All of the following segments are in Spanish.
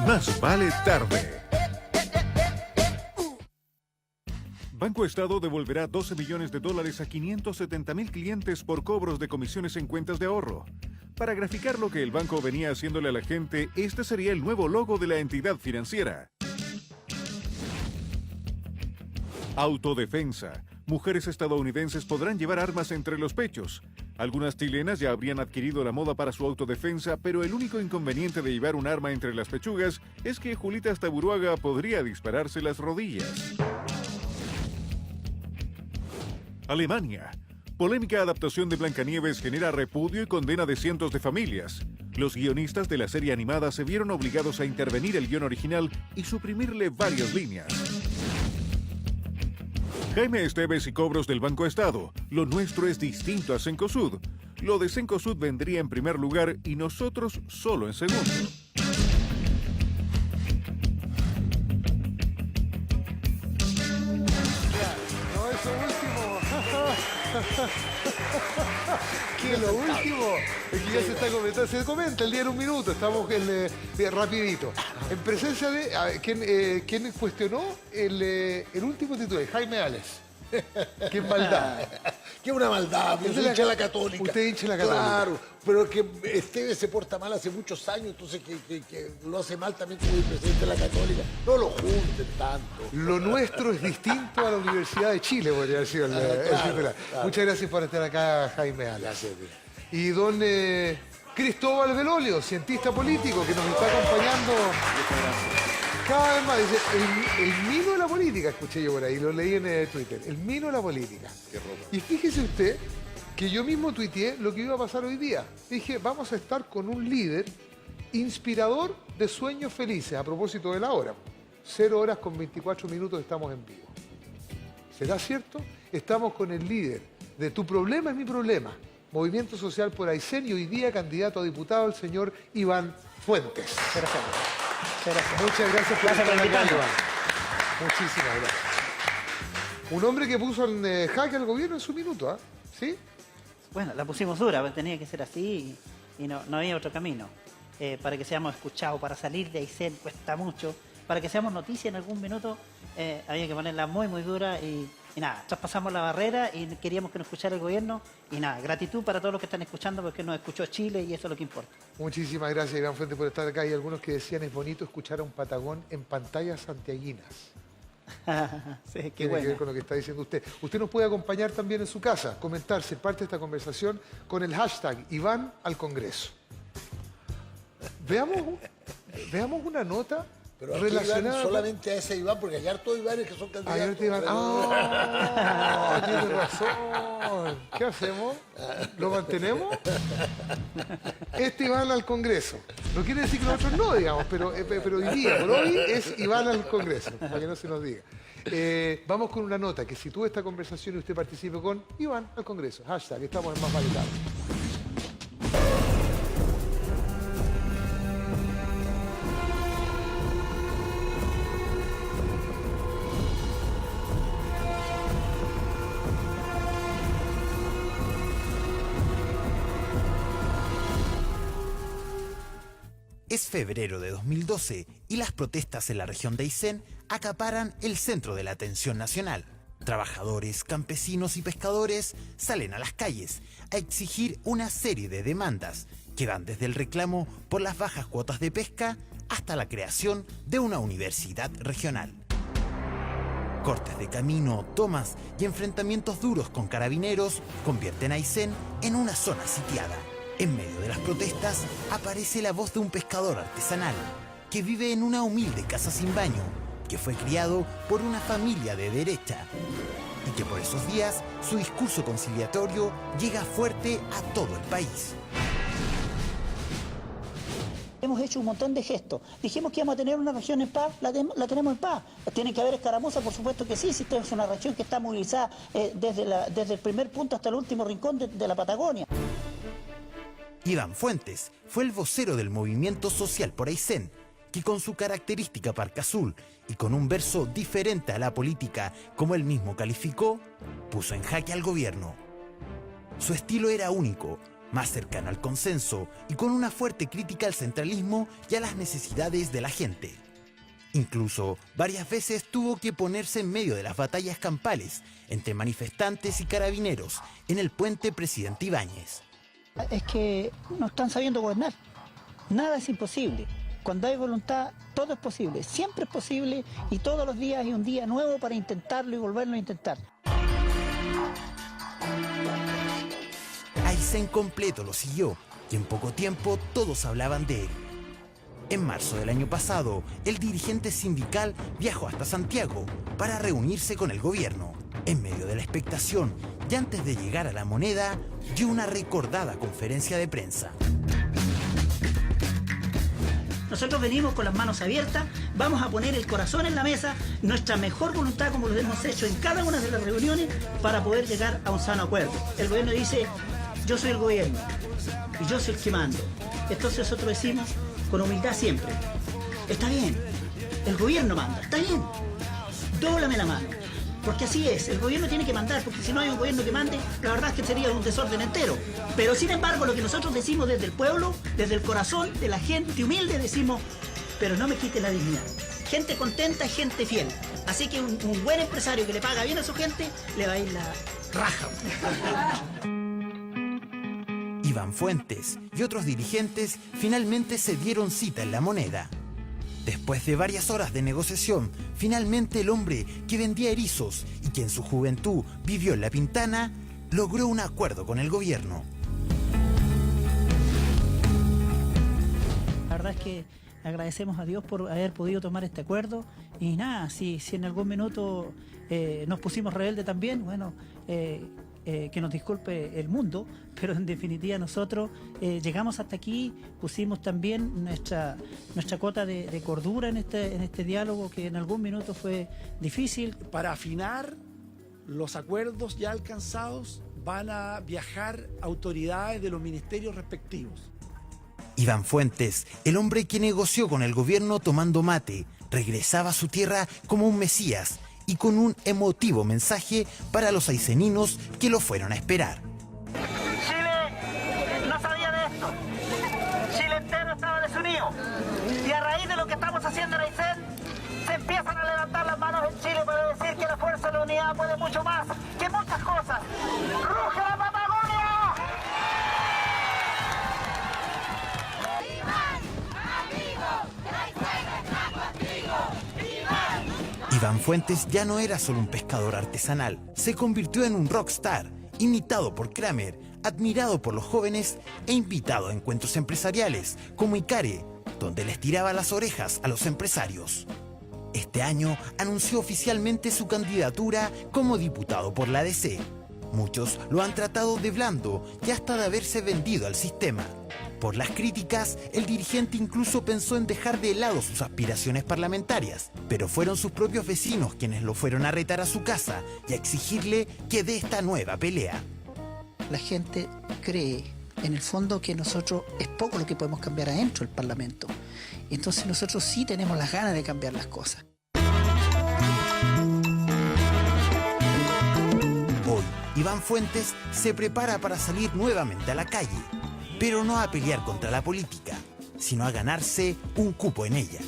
Más vale tarde. Banco Estado devolverá $12 millones a 570,000 clientes por cobros de comisiones en cuentas de ahorro. Para graficar lo que el banco venía haciéndole a la gente, este sería el nuevo logo de la entidad financiera. Autodefensa. Mujeres estadounidenses podrán llevar armas entre los pechos. Algunas chilenas ya habrían adquirido la moda para su autodefensa, pero el único inconveniente de llevar un arma entre las pechugas es que Julita Astaburuaga podría dispararse las rodillas. Alemania. Polémica adaptación de Blancanieves genera repudio y condena de cientos de familias. Los guionistas de la serie animada se vieron obligados a intervenir el guión original y suprimirle varias líneas. Jaime Esteves y cobros del Banco Estado. Lo nuestro es distinto a Cencosud. Lo de Cencosud vendría en primer lugar y nosotros solo en segundo. No, eso último. Que lo último es que ya se está comentando. Se comenta el día en un minuto. Estamos rapidito. En presencia de... a ver, ¿quién cuestionó el último titular? Jaime Ales. ¡Qué maldad! ¡Qué una maldad! Yo soy hincha de la Católica. Usted hincha de la Católica. Claro, pero que Esteves se porta mal hace muchos años, entonces que lo hace mal también como el presidente de la Católica. No lo junten tanto. Lo nuestro es distinto a la Universidad de Chile, podría decir el titular. Claro. Muchas gracias por estar acá, Jaime Ales. Gracias. Y don Cristóbal Belolio, cientista político, que nos está acompañando cada vez más. Dice, el mino de la política, escuché yo por ahí, lo leí en Twitter. El mino de la política. Y fíjese usted que yo mismo tuiteé lo que iba a pasar hoy día. Dije, vamos a estar con un líder inspirador de sueños felices, a propósito de la hora. 0 horas con 24 minutos estamos en vivo. ¿Será cierto? Estamos con el líder de Tu Problema es Mi Problema, Movimiento Social por Aysén, y hoy día candidato a diputado, el señor Iván Fuentes. Gracias. Muchas gracias por estar acá, Iván. Muchísimas gracias. Un hombre que puso en jaque al gobierno en su minuto, ¿ah? ¿Sí? Bueno, la pusimos dura, pero tenía que ser así y no había otro camino. Para que seamos escuchados, para salir de Aysén cuesta mucho. Para que seamos noticia en algún minuto, había que ponerla muy, muy dura y nada, traspasamos la barrera y queríamos que nos escuchara el gobierno y nada, gratitud para todos los que están escuchando porque nos escuchó Chile y eso es lo que importa. Muchísimas gracias, Iván Fuentes, por estar acá. Hay algunos que decían, es bonito escuchar a un patagón en pantallas santiaguinas. Sí, qué Tiene que ver con lo que está diciendo usted. Usted nos puede acompañar también en su casa, comentar, ser parte de esta conversación con el hashtag Iván al Congreso. Veamos una nota Pero relacionada solamente a ese Iván, porque hay hartos Ivanes que son candidatos. Hay harto Iván. Tiene razón. ¿Qué hacemos? ¿Lo mantenemos? Este Iván al Congreso. No quiere decir que nosotros no, digamos, pero hoy día, por hoy, es Iván al Congreso, para que no se nos diga. Vamos con una nota que sitúe esta conversación y usted participe con Iván al Congreso. Hashtag, estamos en Más Vale Tarde. Es febrero de 2012 y las protestas en la región de Aysén acaparan el centro de la atención nacional. Trabajadores, campesinos y pescadores salen a las calles a exigir una serie de demandas que van desde el reclamo por las bajas cuotas de pesca hasta la creación de una universidad regional. Cortes de camino, tomas y enfrentamientos duros con carabineros convierten a Aysén en una zona sitiada. En medio de las protestas aparece la voz de un pescador artesanal que vive en una humilde casa sin baño, que fue criado por una familia de derecha y que por esos días su discurso conciliatorio llega fuerte a todo el país. Hemos hecho un montón de gestos. Dijimos que íbamos a tener una región en paz, la tenemos en paz. ¿Tiene que haber escaramuzas? Por supuesto que sí, si esta es una región que está movilizada desde el primer punto hasta el último rincón de la Patagonia. Iván Fuentes fue el vocero del Movimiento Social por Aysén, que con su característica parca azul y con un verso diferente a la política, como él mismo calificó, puso en jaque al gobierno. Su estilo era único, más cercano al consenso y con una fuerte crítica al centralismo y a las necesidades de la gente. Incluso varias veces tuvo que ponerse en medio de las batallas campales entre manifestantes y carabineros en el puente Presidente Ibáñez. Es que no están sabiendo gobernar. Nada es imposible. Cuando hay voluntad, todo es posible. Siempre es posible y todos los días hay un día nuevo para intentarlo y volverlo a intentar. Aysén completo lo siguió y en poco tiempo todos hablaban de él. En marzo del año pasado, el dirigente sindical viajó hasta Santiago para reunirse con el gobierno. En medio de la expectación y antes de llegar a La Moneda, dio una recordada conferencia de prensa. Nosotros venimos con las manos abiertas, vamos a poner el corazón en la mesa, nuestra mejor voluntad como lo hemos hecho en cada una de las reuniones para poder llegar a un sano acuerdo. El gobierno dice, yo soy el gobierno y yo soy el que mando. Entonces nosotros decimos con humildad siempre, está bien, el gobierno manda, está bien, dóblame la mano. Porque así es, el gobierno tiene que mandar, porque si no hay un gobierno que mande, la verdad es que sería un desorden entero. Pero sin embargo, lo que nosotros decimos desde el pueblo, desde el corazón de la gente humilde, decimos, pero no me quite la dignidad. Gente contenta y gente fiel. Así que un buen empresario que le paga bien a su gente, le va a ir la raja. Iván Fuentes y otros dirigentes finalmente se dieron cita en La Moneda. Después de varias horas de negociación, finalmente el hombre que vendía erizos y que en su juventud vivió en La Pintana, logró un acuerdo con el gobierno. La verdad es que agradecemos a Dios por haber podido tomar este acuerdo y nada, si en algún minuto nos pusimos rebeldes también, bueno, que nos disculpe el mundo, pero en definitiva nosotros llegamos hasta aquí, pusimos también nuestra cuota de cordura en este diálogo que en algún minuto fue difícil. Para afinar los acuerdos ya alcanzados van a viajar autoridades de los ministerios respectivos. Iván Fuentes, el hombre que negoció con el gobierno tomando mate, regresaba a su tierra como un mesías y con un emotivo mensaje para los ayseninos que lo fueron a esperar. Chile no sabía de esto. Chile entero estaba desunido. Y a raíz de lo que estamos haciendo en Aysén, se empiezan a levantar las manos en Chile para decir que la fuerza de la unidad puede mucho más que muchas cosas. ¡Ruge la Patagonia! Iván Fuentes ya no era solo un pescador artesanal, se convirtió en un rockstar, imitado por Kramer, admirado por los jóvenes e invitado a encuentros empresariales como Icare, donde les tiraba las orejas a los empresarios. Este año anunció oficialmente su candidatura como diputado por la DC. Muchos lo han tratado de blando y hasta de haberse vendido al sistema. Por las críticas, el dirigente incluso pensó en dejar de lado sus aspiraciones parlamentarias, pero fueron sus propios vecinos quienes lo fueron a retar a su casa y a exigirle que dé esta nueva pelea. La gente cree, en el fondo, que nosotros es poco lo que podemos cambiar adentro del Parlamento. Entonces nosotros sí tenemos las ganas de cambiar las cosas. Hoy, Iván Fuentes se prepara para salir nuevamente a la calle, pero no a pelear contra la política, sino a ganarse un cupo en ella.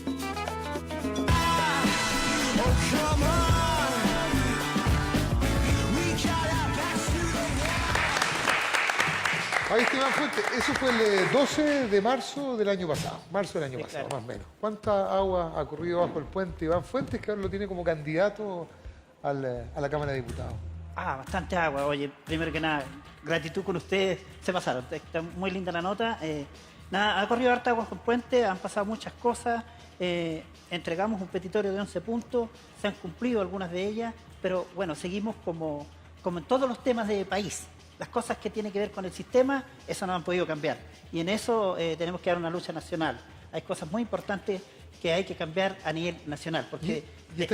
Ahí está Iván Fuentes. Eso fue el 12 de marzo del año pasado. Marzo del año pasado, claro. más o menos. ¿Cuánta agua ha corrido bajo el puente Iván Fuentes, que ahora lo tiene como candidato a la Cámara de Diputados? Bastante agua. Oye, primero que nada, gratitud con ustedes. Se pasaron. Está muy linda la nota. Nada, ha corrido harta agua con puente, han pasado muchas cosas. Entregamos un petitorio de 11 puntos, se han cumplido algunas de ellas, pero bueno, seguimos como en todos los temas de país. Las cosas que tienen que ver con el sistema, eso no han podido cambiar. Y en eso tenemos que dar una lucha nacional. Hay cosas muy importantes que hay que cambiar a nivel nacional, porque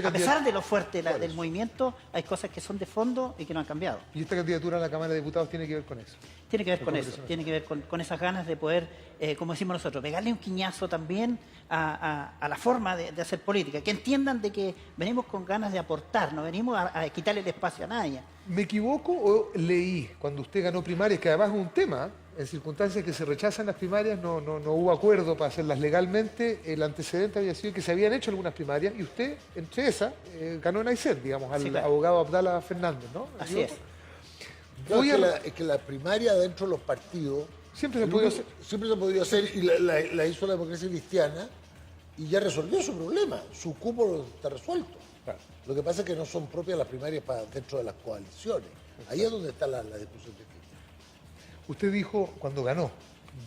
a pesar de lo fuerte del movimiento, hay cosas que son de fondo y que no han cambiado. ¿Y esta candidatura a la Cámara de Diputados tiene que ver con eso? Tiene que ver con eso, tiene que ver con esas ganas de poder, como decimos nosotros, pegarle un quiñazo también a la forma de hacer política, que entiendan de que venimos con ganas de aportar, no venimos a quitarle el espacio a nadie. ¿Me equivoco o leí cuando usted ganó primarias, que además es un tema, en circunstancias que se rechazan las primarias, no hubo acuerdo para hacerlas legalmente. El antecedente había sido que se habían hecho algunas primarias y usted, entre esas, ganó en Aysén, digamos, al Sí, claro. abogado Abdala Fernández, ¿no? Así es. Claro, es que la primaria dentro de los partidos Siempre se pudo hacer. siempre se ha podido hacer y la hizo la democracia cristiana y ya resolvió su problema. Su cupo está resuelto. Claro. Lo que pasa es que no son propias las primarias para dentro de las coaliciones. Ahí es donde está la discusión de Usted dijo, cuando ganó,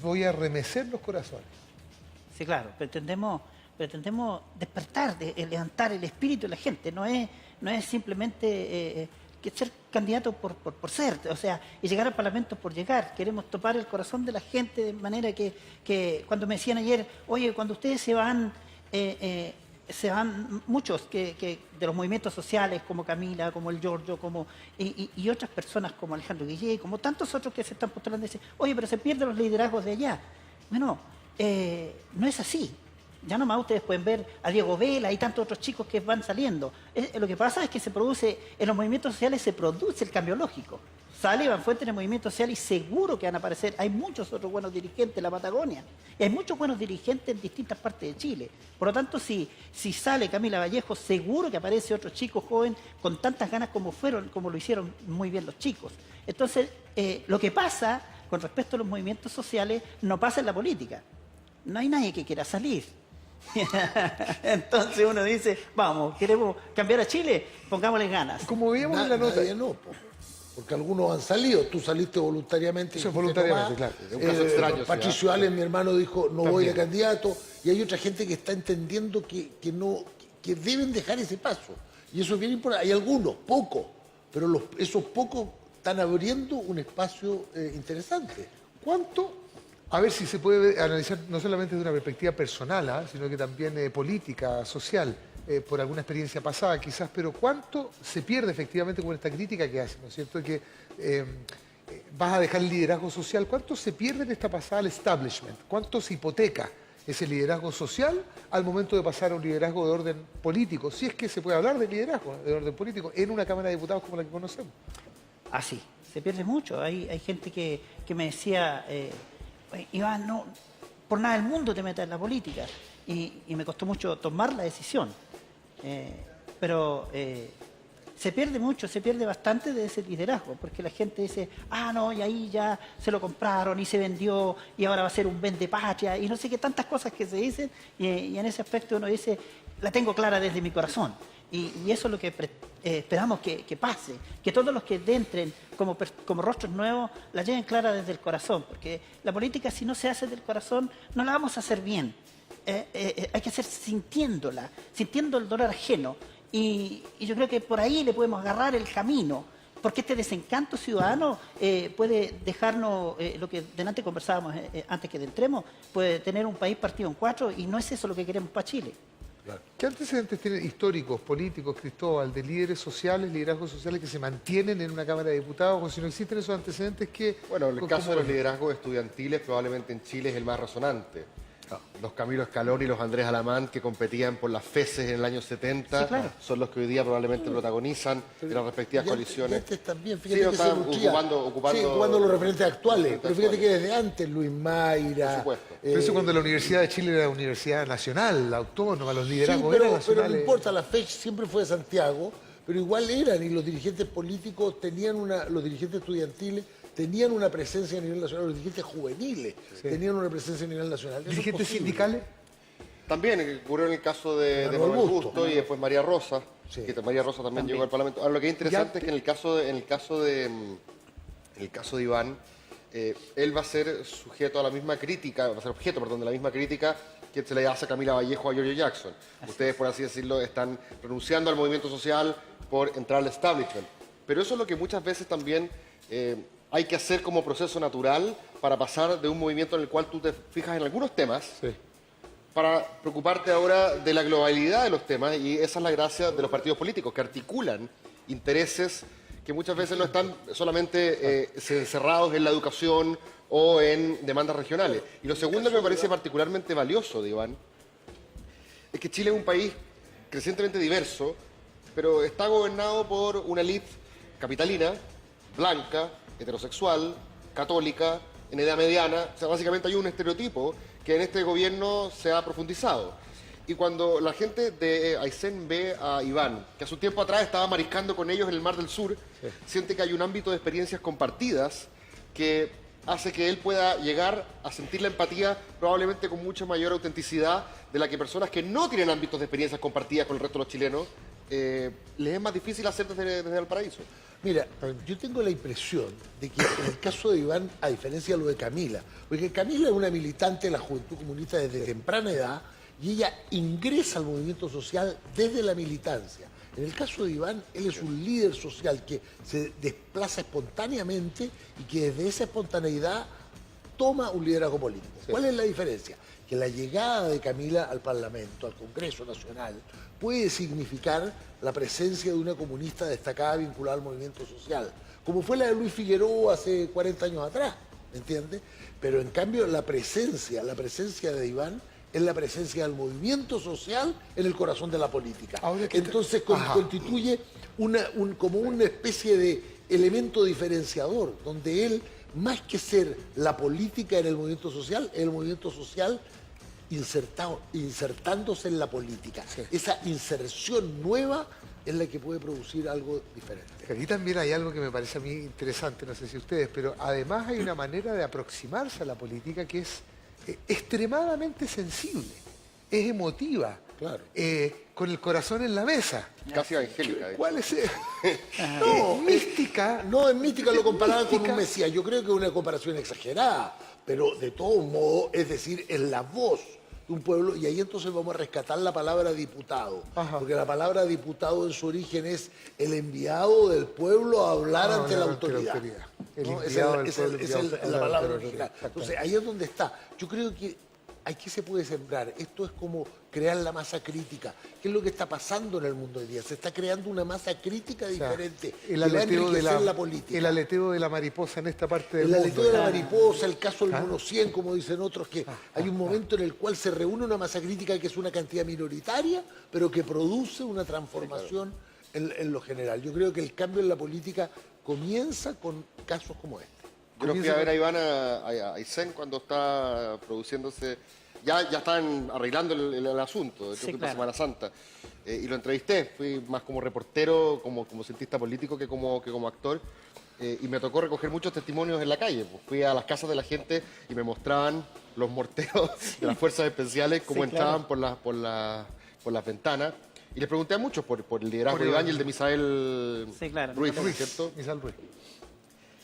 voy a remecer los corazones. Sí, claro, pretendemos despertar, levantar el espíritu de la gente, no es simplemente que ser candidato por ser, o sea, y llegar al Parlamento por llegar. Queremos topar el corazón de la gente de manera que cuando me decían ayer, oye, cuando ustedes se van muchos de los movimientos sociales, como Camila, como el Giorgio, y otras personas como Alejandro Guillé, como tantos otros que se están postulando, dicen, oye, pero se pierden los liderazgos de allá. Bueno, no es así. Ya nomás ustedes pueden ver a Diego Vela y tantos otros chicos que van saliendo. Lo que pasa es que en los movimientos sociales se produce el cambio lógico. Sale Iván Fuentes en el movimiento social y seguro que van a aparecer. Hay muchos otros buenos dirigentes en la Patagonia. Y hay muchos buenos dirigentes en distintas partes de Chile. Por lo tanto, si sale Camila Vallejo, seguro que aparece otro chico joven con tantas ganas como lo hicieron muy bien los chicos. Entonces, lo que pasa con respecto a los movimientos sociales no pasa en la política. No hay nadie que quiera salir. Entonces uno dice, vamos, queremos cambiar a Chile, pongámosle ganas. Como veíamos en la nota. Nadie no, porque algunos han salido. Tú saliste voluntariamente. Eso es dijiste voluntariamente, nomás. claro. Es un caso extraño, sí, Patricio Allen, mi hermano, dijo, no voy También. de candidato. Y hay otra gente que está entendiendo que deben dejar ese paso. Y eso es bien importante. Hay algunos, pocos, pero esos pocos están abriendo un espacio interesante. ¿Cuánto? A ver si se puede analizar no solamente de una perspectiva personal, sino que también política, social, por alguna experiencia pasada quizás, pero ¿cuánto se pierde efectivamente con esta crítica que hace, ¿no es cierto? Que vas a dejar el liderazgo social, ¿cuánto se pierde en esta pasada al establishment? ¿Cuánto se hipoteca ese liderazgo social al momento de pasar a un liderazgo de orden político? Si es que se puede hablar de liderazgo de orden político en una Cámara de Diputados como la que conocemos. Así, se pierde mucho. Hay gente que me decía... Iván, no, por nada del mundo te metas en la política. Y me costó mucho tomar la decisión. Pero se pierde mucho, se pierde bastante de ese liderazgo, porque la gente dice, no, y ahí ya se lo compraron y se vendió y ahora va a ser un vende patria y no sé qué tantas cosas que se dicen y en ese aspecto uno dice, la tengo clara desde mi corazón. Y eso es lo que esperamos que pase, que todos los que entren como rostros nuevos la lleven clara desde el corazón, porque la política si no se hace del corazón no la vamos a hacer bien. Hay que hacer sintiendo el dolor ajeno y yo creo que por ahí le podemos agarrar el camino, porque este desencanto ciudadano puede dejarnos, lo que delante conversábamos antes que entremos, puede tener un país partido en cuatro y no es eso lo que queremos para Chile. ¿Qué antecedentes tienen históricos, políticos, Cristóbal, de líderes sociales, liderazgos sociales que se mantienen en una Cámara de Diputados? O si no existen esos antecedentes, ¿qué? Bueno, el caso de los liderazgos estudiantiles probablemente en Chile es el más resonante. Los Camilo Escalón y los Andrés Alamán, que competían por las FESes en el año 70, Sí, claro. son los que hoy día probablemente protagonizan en las respectivas coaliciones. Y antes también, Sí, fíjate no, que se estaban nutría. ocupando los referentes actuales. Pero fíjate actuales. que desde antes, Luis Mayra. Por supuesto. Pero eso cuando la Universidad de Chile era universidad nacional, la autónoma, los Sí, liderazgos eran pero no nacionales. importa, la FECH siempre fue de Santiago, pero igual eran, y los dirigentes políticos los dirigentes estudiantiles tenían una presencia a nivel nacional, los dirigentes juveniles tenían una presencia a nivel nacional. Eso es ¿Dirigentes posible. sindicales? También ocurrió en el caso de Manuel Manuel Busto. Busto y después María Rosa, Sí. que María Rosa también llegó al Parlamento. Ahora, lo que es interesante es que en el caso de Iván, él va a ser sujeto a la misma crítica, va a ser objeto, perdón, de la misma crítica que se le hace a Camila Vallejo a Giorgio Jackson. Ustedes, por así decirlo, están renunciando al movimiento social por entrar al establishment. Pero eso es lo que muchas veces también hay que hacer como proceso natural para pasar de un movimiento en el cual tú te fijas en algunos temas para preocuparte ahora de la globalidad de los temas, y esa es la gracia de los partidos políticos, que articulan intereses que muchas veces no están solamente encerrados en la educación o en demandas regionales. Y lo segundo que me parece particularmente valioso de Iván es que Chile es un país crecientemente diverso, pero está gobernado por una élite capitalina, blanca, heterosexual, católica, en edad mediana. O sea, básicamente hay un estereotipo que en este gobierno se ha profundizado. Y cuando la gente de Aysén ve a Iván, que hace un tiempo atrás estaba mariscando con ellos en el Mar del Sur, siente que hay un ámbito de experiencias compartidas que hace que él pueda llegar a sentir la empatía probablemente con mucha mayor autenticidad de la que personas que no tienen ámbitos de experiencias compartidas con el resto de los chilenos, les es más difícil hacer desde Valparaíso. Mira, yo tengo la impresión de que en el caso de Iván, a diferencia de lo de Camila, porque Camila es una militante de la Juventud Comunista desde temprana edad y ella ingresa al movimiento social desde la militancia. En el caso de Iván, él es un líder social que se desplaza espontáneamente y que desde esa espontaneidad toma un liderazgo político. ¿Cuál es la diferencia? Que la llegada de Camila al Parlamento, al Congreso Nacional, puede significar la presencia de una comunista destacada vinculada al movimiento social, como fue la de Luis Figueroa hace 40 años atrás, ¿me entiendes? Pero en cambio la presencia de Iván es la presencia del movimiento social en el corazón de la política. Entonces constituye como una especie de elemento diferenciador, donde él, más que ser la política en el movimiento social, es el movimiento social insertándose en la política. Sí. Esa inserción nueva es la que puede producir algo diferente. Aquí también hay algo que me parece a mí interesante, no sé si ustedes, pero además hay una manera de aproximarse a la política que es extremadamente sensible, es emotiva, claro. Con el corazón en la mesa. Casi evangélica. ¿Cuál es? No, mística. No, en mística lo comparaban con un Mesías. Yo creo que es una comparación exagerada, pero de todo modo, es decir, es la voz de un pueblo, y ahí entonces vamos a rescatar la palabra diputado, porque la palabra diputado en su origen es el enviado del pueblo a hablar ante la autoridad. ¿No? Esa es la palabra original. Entonces ahí es donde está. Yo creo que aquí se puede sembrar. Esto es como crear la masa crítica. ¿Qué es lo que está pasando en el mundo hoy día? Se está creando una masa crítica diferente. El aleteo de la política. El aleteo de la mariposa en esta parte del mundo. El aleteo de la mariposa, el caso del mono 100, como dicen otros, que hay un momento en el cual se reúne una masa crítica que es una cantidad minoritaria, pero que produce una transformación en lo general. Yo creo que el cambio en la política comienza con casos como este. Yo fui a ver a Iván a Aysén cuando está produciéndose, ya están arreglando el asunto, de la Semana Santa, y lo entrevisté, fui más como reportero, como cientista político que como actor, y me tocó recoger muchos testimonios en la calle. Pues fui a las casas de la gente y me mostraban los morteros de las fuerzas especiales, cómo entraban por las ventanas. Y les pregunté a muchos por el liderazgo de Iván y el de Misael Ruiz, ¿cierto? Misael Ruiz.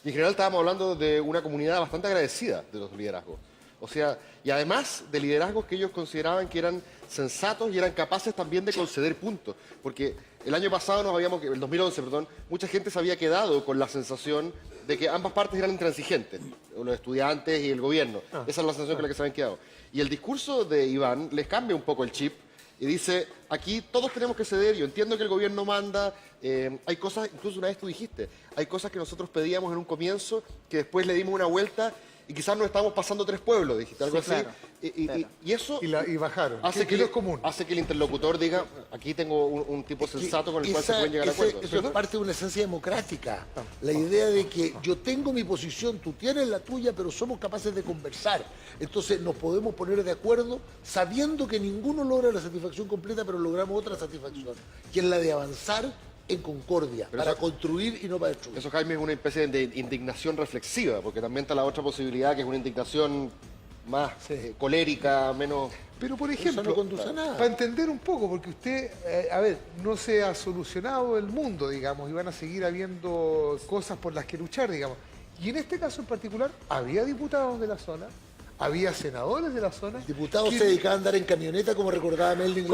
Y en general estábamos hablando de una comunidad bastante agradecida de los liderazgos. O sea, y además de liderazgos que ellos consideraban que eran sensatos y eran capaces también de conceder puntos. Porque el año pasado el 2011, mucha gente se había quedado con la sensación de que ambas partes eran intransigentes, los estudiantes y el gobierno. Esa es la sensación con la que se habían quedado. Y el discurso de Iván les cambia un poco el chip y dice, aquí todos tenemos que ceder, yo entiendo que el gobierno manda, hay cosas, incluso una vez tú dijiste, hay cosas que nosotros pedíamos en un comienzo, que después le dimos una vuelta y quizás nos estamos pasando 3 pueblos, dijiste, algo así. Claro. Y eso y bajaron, hace que no es común. Hace que el interlocutor diga, aquí tengo un tipo sensato con el cual se pueden llegar a acuerdos. Eso es parte de una esencia democrática. La idea de que yo tengo mi posición, tú tienes la tuya, pero somos capaces de conversar. Entonces nos podemos poner de acuerdo sabiendo que ninguno logra la satisfacción completa, pero logramos otra satisfacción, que es la de avanzar en concordia, para construir y no para destruir. Eso, Jaime, es una especie de indignación reflexiva, porque también está la otra posibilidad, que es una indignación más colérica, menos... Pero, por ejemplo, no conduce a nada. Para entender un poco, porque usted, no se ha solucionado el mundo, digamos, y van a seguir habiendo cosas por las que luchar, digamos. Y en este caso en particular, había diputados de la zona, había senadores de la zona. Diputados se dedicaban a andar en camioneta, como recordaba Melvin.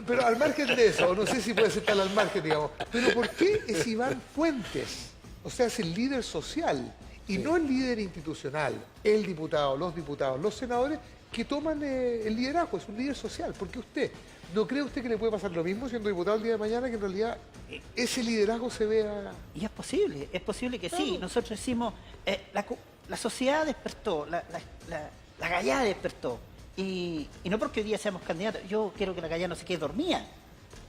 Pero al margen de eso, no sé si puede ser tal al margen, digamos, pero ¿por qué es Iván Fuentes? O sea, es el líder social y no el líder institucional, el diputado, los senadores que toman el liderazgo, es un líder social. ¿Por qué usted? ¿No cree usted que le puede pasar lo mismo siendo diputado el día de mañana, que en realidad ese liderazgo se vea...? Y es posible que sí. Nosotros decimos, la sociedad despertó, la gallada despertó. Y no porque hoy día seamos candidatos, yo quiero que la gallada no se quede dormida.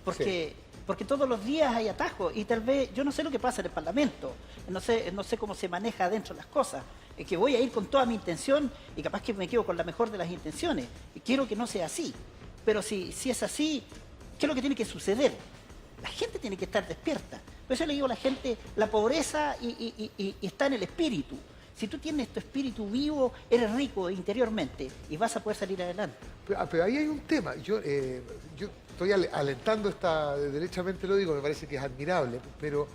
Porque porque todos los días hay atajos y tal vez, yo no sé lo que pasa en el Parlamento, no sé cómo se maneja adentro las cosas, es que voy a ir con toda mi intención y capaz que me quedo con la mejor de las intenciones, y quiero que no sea así, pero si es así, ¿qué es lo que tiene que suceder? La gente tiene que estar despierta. Por eso le digo a la gente, la pobreza y está en el espíritu. Si tú tienes tu espíritu vivo, eres rico interiormente y vas a poder salir adelante. Pero ahí hay un tema. Yo estoy alentando derechamente lo digo, me parece que es admirable, pero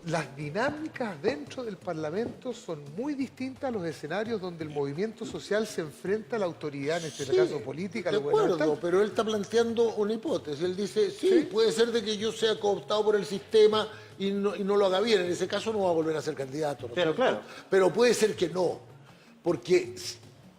las dinámicas dentro del Parlamento son muy distintas a los escenarios donde el movimiento social se enfrenta a la autoridad, en este caso política. De acuerdo, pero él está planteando una hipótesis. Él dice, sí, puede ser de que yo sea cooptado por el sistema y no lo haga bien. En ese caso no va a volver a ser candidato. ¿no? Pero claro. Pero puede ser que no, porque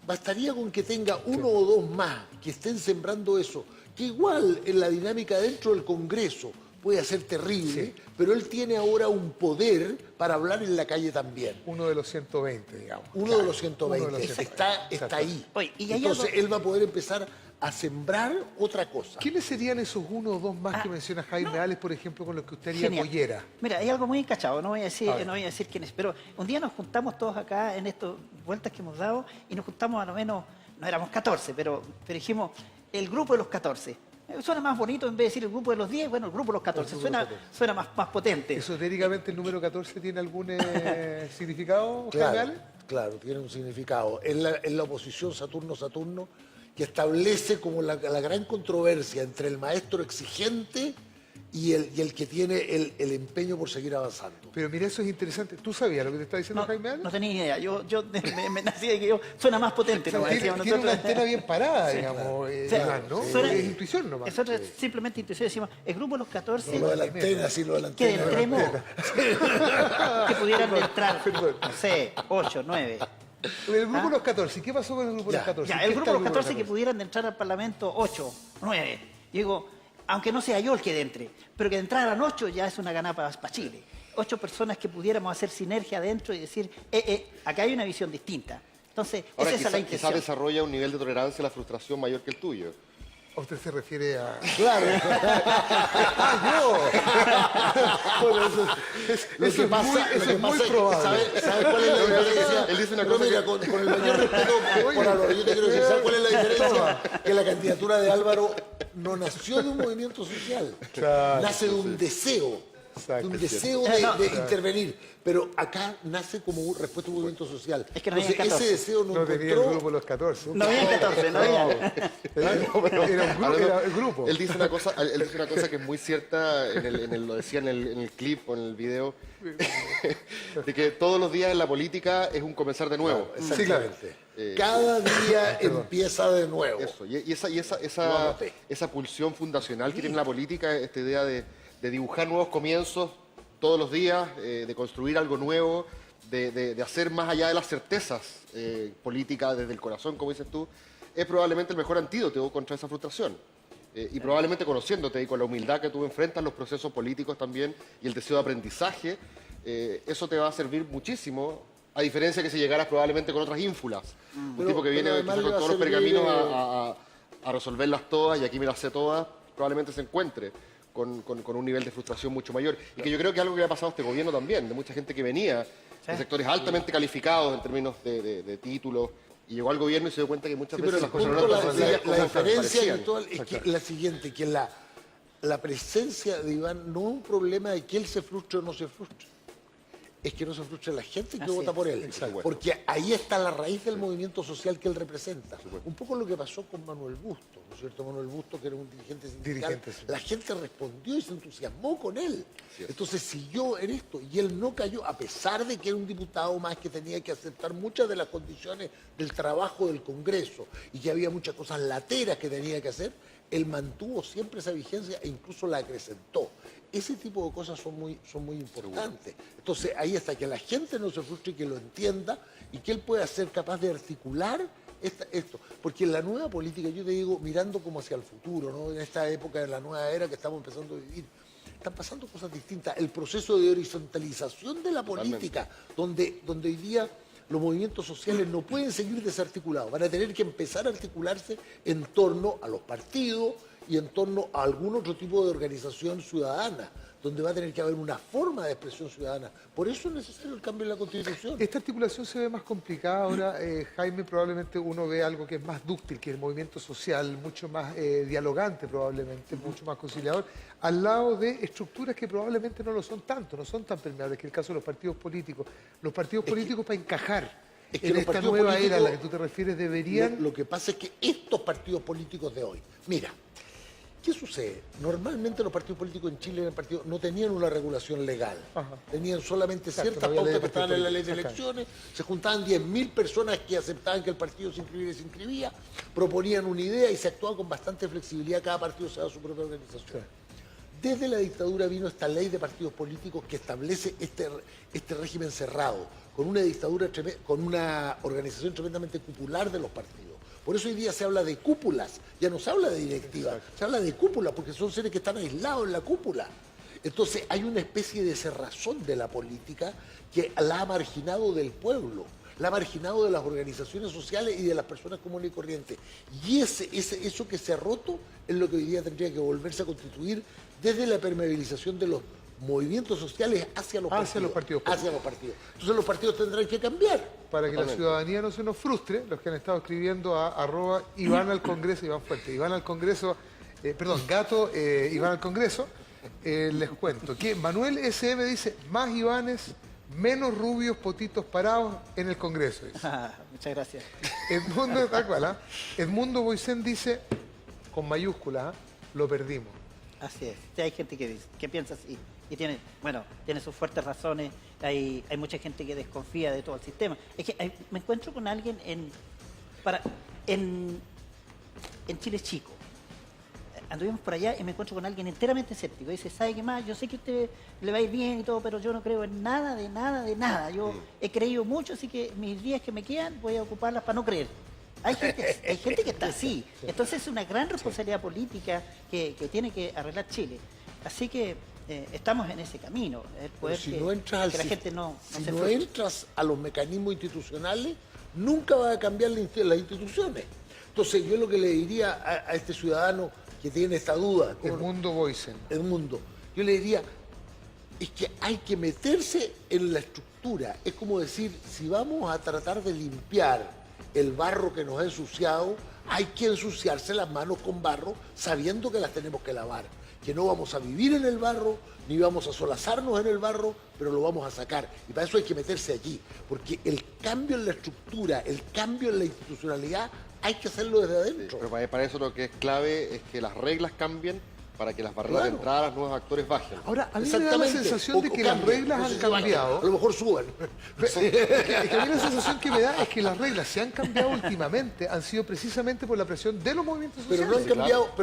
bastaría con que tenga uno o dos más que estén sembrando eso, que igual en la dinámica dentro del Congreso puede ser terrible, pero él tiene ahora un poder para hablar en la calle también. Uno de los 120, digamos. Uno de los 120. Está ahí. Oye, y hay entonces algo... él va a poder empezar a sembrar otra cosa. ¿Quiénes serían esos uno o dos más que menciona Jaime Ales, por ejemplo, con los que usted haría Genial. pollera? Mira, hay algo muy encachado, no voy a decir quién es, pero un día nos juntamos todos acá en estas vueltas que hemos dado y nos juntamos a lo menos, no éramos 14, pero dijimos el grupo de los 14. Suena más bonito en vez de decir el grupo de los 10, bueno, el grupo de los 14, suena más potente. ¿Esotéricamente el número 14 tiene algún significado, Jaime Ales? Claro, tiene un significado. Es la oposición Saturno-Saturno que establece como la gran controversia entre el maestro exigente y el que tiene el empeño por seguir avanzando. Pero mira, eso es interesante. ¿Tú sabías lo que te está diciendo Jaime Ales? No tenía idea, yo me nací de que suena más potente. O sea, tiene una antena bien parada, digamos, ¿no? Es intuición nomás. Nosotros simplemente intuición decimos, el grupo de los 14... Lo de la antena, sí, lo de la que antena. entremos, que pudieran entrar, no sé, 8, 9... El grupo de los 14, ¿qué pasó con el grupo de los 14? Ya, el grupo de los 14 que pudieran entrar al Parlamento 8, 9. Digo, aunque no sea yo el que entre, pero que entraran 8 ya es una ganada para Chile. 8 personas que pudiéramos hacer sinergia adentro y decir, acá hay una visión distinta. Entonces, Ahora, esa es la intención. quizás desarrolla un nivel de tolerancia a la frustración mayor que el tuyo. ¿A usted se refiere a...? Claro. Bueno, Eso es muy probable. ¿Sabe cuál es la diferencia? Él dice una Pero cosa mira, con el mayor respeto por Álvaro, yo te quiero decir, ¿sabe cuál es la diferencia? Que la candidatura de Álvaro no nació de un movimiento social, Claro, nace de un deseo. Exacto, De un es deseo de intervenir, pero acá nace como respuesta a un movimiento social. Es que no había entonces, 14. ese deseo no No tenía el encontró. grupo de los 14. No había 14, no había. Era el grupo. Él dice una cosa que es muy cierta, lo decía en el clip o en el video, de que todos los días en la política es un comenzar de nuevo. Sí, claro. Cada día empieza de nuevo. Eso, y Lo anoté. esa pulsión fundacional que tiene la política, esta idea de dibujar nuevos comienzos todos los días, de construir algo nuevo, de hacer más allá de las certezas políticas desde el corazón, como dices tú, es probablemente el mejor antídoto contra esa frustración. Y probablemente conociéndote y con la humildad que tú enfrentas los procesos políticos también y el deseo de aprendizaje, eso te va a servir muchísimo, a diferencia que si llegaras probablemente con otras ínfulas. Un tipo que viene además quizás le con va a todos los servir, pergaminos a resolverlas todas y aquí me las sé todas, probablemente se encuentre con un nivel de frustración mucho mayor. Y que yo creo que es algo que ha pasado a este gobierno también, de mucha gente que venía de sectores altamente calificados en términos de títulos, y llegó al gobierno y se dio cuenta que muchas Sí, pero veces las cosas no el punto, eran tan sencillas como la diferencia parecían. virtual es que la siguiente, que la presencia de Iván no es un problema de que él se frustre o no se frustre. Es que no se frustre la gente que Así vota es. por él. Exacto. Porque ahí está la raíz del movimiento social que él representa. Un poco lo que pasó con Manuel Busto, ¿no es cierto? Manuel Busto, que era un dirigente sindical. Dirigente, sí. La gente respondió y se entusiasmó con él. Entonces siguió en esto y él no cayó, a pesar de que era un diputado más que tenía que aceptar muchas de las condiciones del trabajo del Congreso y que había muchas cosas lateras que tenía que hacer, él mantuvo siempre esa vigencia e incluso la acrecentó. Ese tipo de cosas son muy importantes. Entonces ahí está, que la gente no se frustre y que lo entienda y que él pueda ser capaz de articular esto. Porque en la nueva política, yo te digo, mirando como hacia el futuro, ¿no? En esta época de la nueva era que estamos empezando a vivir, están pasando cosas distintas. El proceso de horizontalización de la política, donde hoy día los movimientos sociales no pueden seguir desarticulados, van a tener que empezar a articularse en torno a los partidos y en torno a algún otro tipo de organización ciudadana, donde va a tener que haber una forma de expresión ciudadana. Por eso es necesario el cambio en la Constitución. Esta articulación se ve más complicada ahora, Jaime. Probablemente uno ve algo que es más dúctil, que el movimiento social, mucho más dialogante probablemente, mucho más conciliador, al lado de estructuras que probablemente no lo son tanto, no son tan permeables, que es el caso de los partidos políticos. Los partidos políticos para encajar es que en los esta partidos nueva era a la que políticos- tú te refieres deberían... Lo que pasa es que estos partidos políticos de hoy, mira, ¿qué sucede? Normalmente los partidos políticos en Chile no tenían una regulación legal. Ajá. Tenían solamente Exacto, ciertas no había ley pautas de que estaban en la ley de partidos políticos. elecciones, se juntaban 10.000 personas que aceptaban que el partido se inscribiera y se inscribía, proponían una idea y se actuaba con bastante flexibilidad, cada partido se daba su propia organización. Desde la dictadura vino esta ley de partidos políticos que establece este régimen cerrado, con una dictadura, con una organización tremendamente cupular de los partidos. Por eso hoy día se habla de cúpulas, ya no se habla de directiva, se habla de cúpulas, porque son seres que están aislados en la cúpula. Entonces hay una especie de cerrazón de la política que la ha marginado del pueblo, la ha marginado de las organizaciones sociales y de las personas comunes y corrientes. Y eso que se ha roto es lo que hoy día tendría que volverse a constituir desde la permeabilización de los movimientos sociales hacia los partidos políticos. Entonces los partidos tendrán que cambiar. Para que la ciudadanía no se nos frustre, los que han estado escribiendo a @Iván al Congreso, Iván Fuerte, Iván al Congreso, Gato, Iván al Congreso, les cuento que Manuel SM dice, más Ivanes, menos rubios potitos parados en el Congreso. Dice. Muchas gracias. Edmundo, tal cual, ¿ah? Edmundo Boisén dice, con mayúsculas, lo perdimos. Así es. Sí, hay gente que piensa así. Y tiene sus fuertes razones. Hay mucha gente que desconfía de todo el sistema. Es que me encuentro con alguien en Chile Chico. Anduvimos por allá y me encuentro con alguien enteramente escéptico. Dice, ¿sabe qué más? Yo sé que a usted le va a ir bien y todo, pero yo no creo en nada, de nada, de nada. Yo he creído mucho, así que mis días que me quedan voy a ocuparlas para no creer. Hay gente que está así. Entonces es una gran responsabilidad política que tiene que arreglar Chile. Así que estamos en ese camino. El poder Si que, no entras, que la gente no si se no frustre. entras a los mecanismos institucionales, nunca va a cambiar las instituciones. Entonces yo lo que le diría a este ciudadano que tiene esta duda, Edmundo Boisén. Edmundo, yo le diría, es que hay que meterse en la estructura. Es como decir, si vamos a tratar de limpiar el barro que nos ha ensuciado, hay que ensuciarse las manos con barro sabiendo que las tenemos que lavar. Que no vamos a vivir en el barro, ni vamos a solazarnos en el barro, pero lo vamos a sacar. Y para eso hay que meterse allí, porque el cambio en la estructura, el cambio en la institucionalidad, hay que hacerlo desde adentro. Pero para eso lo que es clave es que las reglas cambien para que las barreras de Claro. entrada a los nuevos actores bajen. Ahora, a mí me da la Exactamente. sensación de que las cambien. reglas No han sé si bajan, cambiado. a lo mejor suban. Es que a mí la sensación que me da es que las reglas se han cambiado últimamente, han sido precisamente por la presión de los movimientos Pero sociales.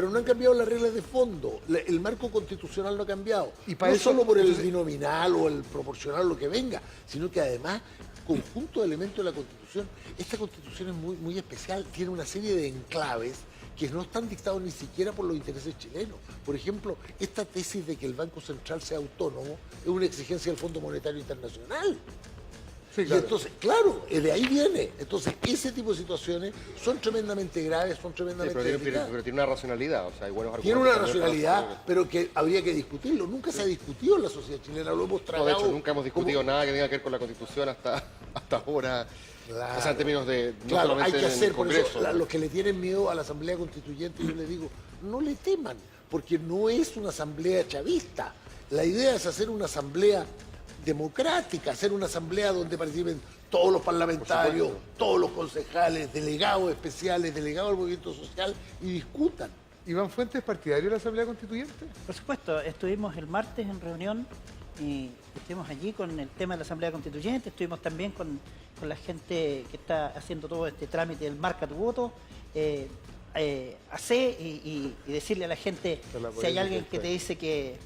no han cambiado las reglas de fondo. El marco constitucional no ha cambiado. Y para no eso, solo por el entonces- binominal o el proporcional, lo que venga, sino que además, conjunto de elementos de la Constitución, esta Constitución es muy, muy especial, tiene una serie de enclaves que no están dictados ni siquiera por los intereses chilenos. Por ejemplo, esta tesis de que el Banco Central sea autónomo es una exigencia del Fondo Monetario Internacional. Sí, Y claro. entonces, claro, de ahí viene. Entonces, ese tipo de situaciones son tremendamente graves, son Sí, tremendamente pero delicadas. tiene una racionalidad, o sea, hay buenos argumentos. Tiene una también para racionalidad, sostener. pero que habría que discutirlo. Nunca se ha discutido en la sociedad chilena, lo hemos No, tragado. de hecho, nunca hemos discutido como- nada que tenga que ver con la Constitución hasta ahora. Claro. O sea, en términos de no Claro, hay solamente que en hacer, el por Congreso. eso, los que le tienen miedo a la Asamblea Constituyente, yo les digo, no le teman, porque no es una asamblea chavista. La idea es hacer una asamblea democrática, hacer una asamblea donde participen todos los parlamentarios, todos los concejales, delegados especiales, delegados del movimiento social y discutan. Iván Fuentes, partidario de la Asamblea Constituyente. Por supuesto, estuvimos el martes en reunión y estuvimos allí con el tema de la Asamblea Constituyente, estuvimos también con la gente que está haciendo todo este trámite del Marca tu Voto, hacer y decirle a la gente, si hay alguien que te dice que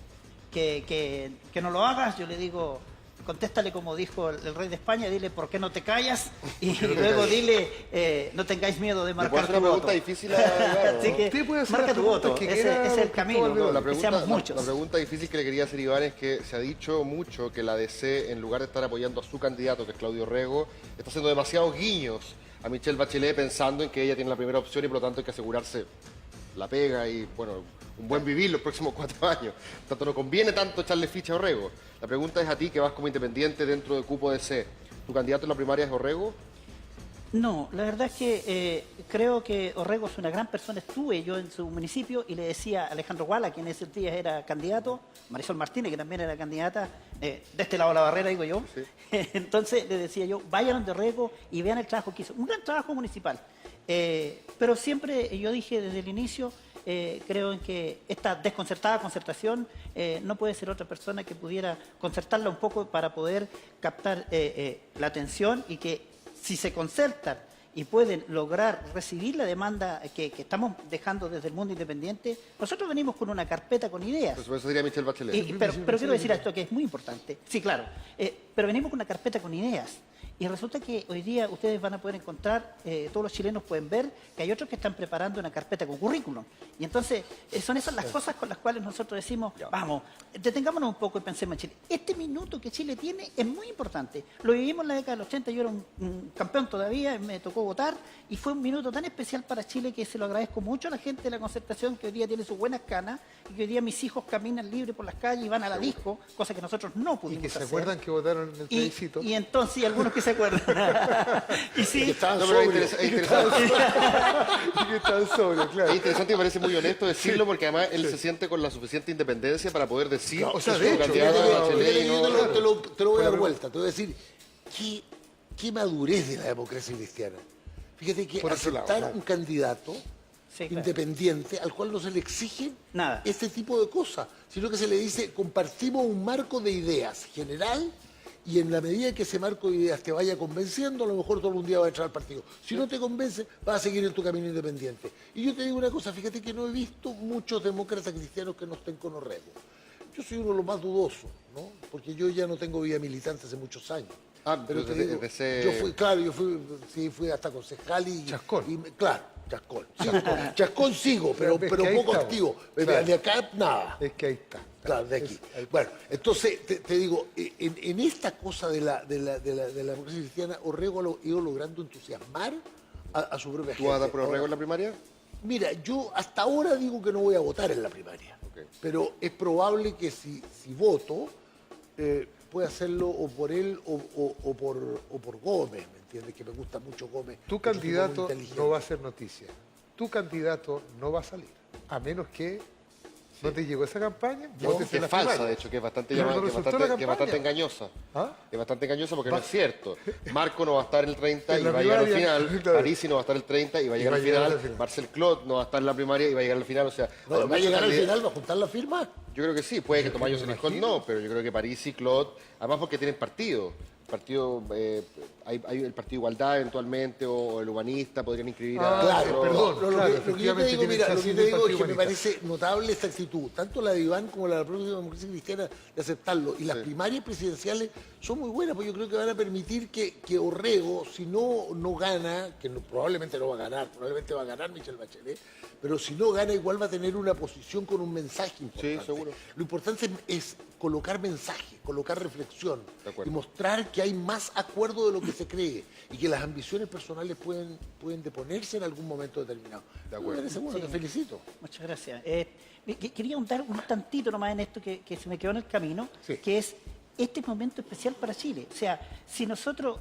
no lo hagas, yo le digo, contéstale como dijo el rey de España, dile por qué no te callas y luego dile no tengáis miedo de ¿Me puedo marcar hacer tu una voto. pregunta difícil a Iván, Así ¿no? que Usted puede hacer marca las tu preguntas voto, que ese quiera, es el doctor camino, Valverde. No, que seamos muchos. la pregunta difícil que le quería hacer Iván es que se ha dicho mucho que la DC, en lugar de estar apoyando a su candidato, que es Claudio Rego, está haciendo demasiados guiños a Michelle Bachelet pensando en que ella tiene la primera opción y por lo tanto hay que asegurarse la pega y, bueno, un buen vivir los próximos 4 años. Tanto no conviene tanto echarle ficha a Orrego. La pregunta es a ti, que vas como independiente dentro del cupo de C. ¿Tu candidato en la primaria es Orrego? No, la verdad es que creo que Orrego es una gran persona. Estuve yo en su municipio y le decía a Alejandro Guala, quien en ese día era candidato, Marisol Martínez, que también era candidata, de este lado de la barrera, digo yo. Sí. Entonces le decía yo, vayan de Orrego y vean el trabajo que hizo. Un gran trabajo municipal. Pero siempre yo dije desde el inicio, creo en que esta desconcertada concertación no puede ser otra persona que pudiera concertarla un poco para poder captar la atención y que si se concertan y pueden lograr recibir la demanda que estamos dejando desde el mundo independiente, nosotros venimos con una carpeta con ideas. Pues eso diría Michelle Bachelet. Pero quiero decir esto que es muy importante. Sí, claro. Pero venimos con una carpeta con ideas. Y resulta que hoy día ustedes van a poder encontrar, todos los chilenos pueden ver que hay otros que están preparando una carpeta con currículum. Y entonces son esas las cosas con las cuales nosotros decimos, vamos, detengámonos un poco y pensemos en Chile. Este minuto que Chile tiene es muy importante. Lo vivimos en la década del 80, yo era un campeón todavía, me tocó votar, y fue un minuto tan especial para Chile que se lo agradezco mucho a la gente de la Concertación, que hoy día tiene sus buenas canas, y que hoy día mis hijos caminan libres por las calles y van a la disco, cosa que nosotros no pudimos Y que se hacer. acuerdan que votaron en el plebiscito. Y entonces, y algunos que se acuerdan. Y sí, Que estaban No, pero sobrios. es interesante. Y que están sobre, claro. Es interesante y me parece muy honesto decirlo porque además él se siente con la suficiente independencia para poder decir O sea, que de su hecho, candidato Fíjate es que- Bachelet fíjate y que no- yo te lo voy a dar vuelta. Te voy a decir, qué madurez de la democracia cristiana. Fíjate que Por otro lado, aceptar claro. un candidato Sí, claro. independiente al cual no se le exige Nada. este tipo de cosas, sino que se le dice compartimos un marco de ideas general y en la medida que ese marco de ideas te vaya convenciendo, a lo mejor todo un día va a entrar al partido. Si no te convence, vas a seguir en tu camino independiente. Y yo te digo una cosa, fíjate que no he visto muchos demócratas cristianos que no estén con Orrego. Yo soy uno de los más dudosos, ¿no? Porque yo ya no tengo vida militante hace muchos años. Ah, Pero te desde- digo, desde- yo fui hasta concejal y... Chascón. Claro, Chascón. Chascón sigo, pero Pero es que ahí poco estamos. activo. Claro. De acá, nada. Es que ahí está. Claro, de aquí. Bueno, entonces te digo, en esta cosa de la democracia cristiana, Orrego ha ido logrando entusiasmar a su propia ¿Tú vas a dar gente. por Orrego en la primaria? Mira, yo hasta ahora digo que no voy a votar en la primaria, Ok. pero es probable que si voto, pueda hacerlo o por él o por Gómez, ¿me entiendes? Que me gusta mucho Gómez. Tu es un tipo muy candidato inteligente. no va a ser noticia. Tu candidato no va a salir. A menos que no te llegó esa campaña. votes Que en la es falsa, primaria. de hecho, que es bastante, Pero no que es resultó bastante, la que es bastante campaña. engañosa. ¿Ah? Es bastante engañosa porque no es cierto. Marco no va a estar el 30 En y la va a llegar al primaria, final. claro. Parisi no va a estar el 30 y va a llegar al final. Marcel Claude no va a estar en la primaria y va a llegar al final. O sea, No, hay ¿va a muchos llegar al candidatos- final? ¿Va a juntar la firma? Yo creo que sí, puede que Tomayo me Senejón imagino. no, pero yo creo que Parisi, Claude, además porque tienen partido. Hay el Partido Igualdad eventualmente o el Humanista, podrían inscribir a... Claro, perdón, lo claro, que yo te efectivamente digo, tiene mira, lo chasis que te del digo es Partido que me Humanista. parece notable esta actitud, tanto la de Iván como la de la propia democracia cristiana, de aceptarlo. Y las primarias presidenciales son muy buenas, porque yo creo que van a permitir que Orrego, si no gana, que probablemente no va a ganar, probablemente va a ganar Michelle Bachelet, pero si no gana, igual va a tener una posición con un mensaje importante. Sí, seguro. Lo importante es colocar mensaje, colocar reflexión De acuerdo. y mostrar que hay más acuerdo de lo que se cree y que las ambiciones personales pueden deponerse en algún momento determinado. De acuerdo. Bueno, te felicito. muchas gracias. Quería ahondar un tantito nomás en esto que se me quedó en el camino, Sí. que es este momento especial para Chile. O sea, si nosotros,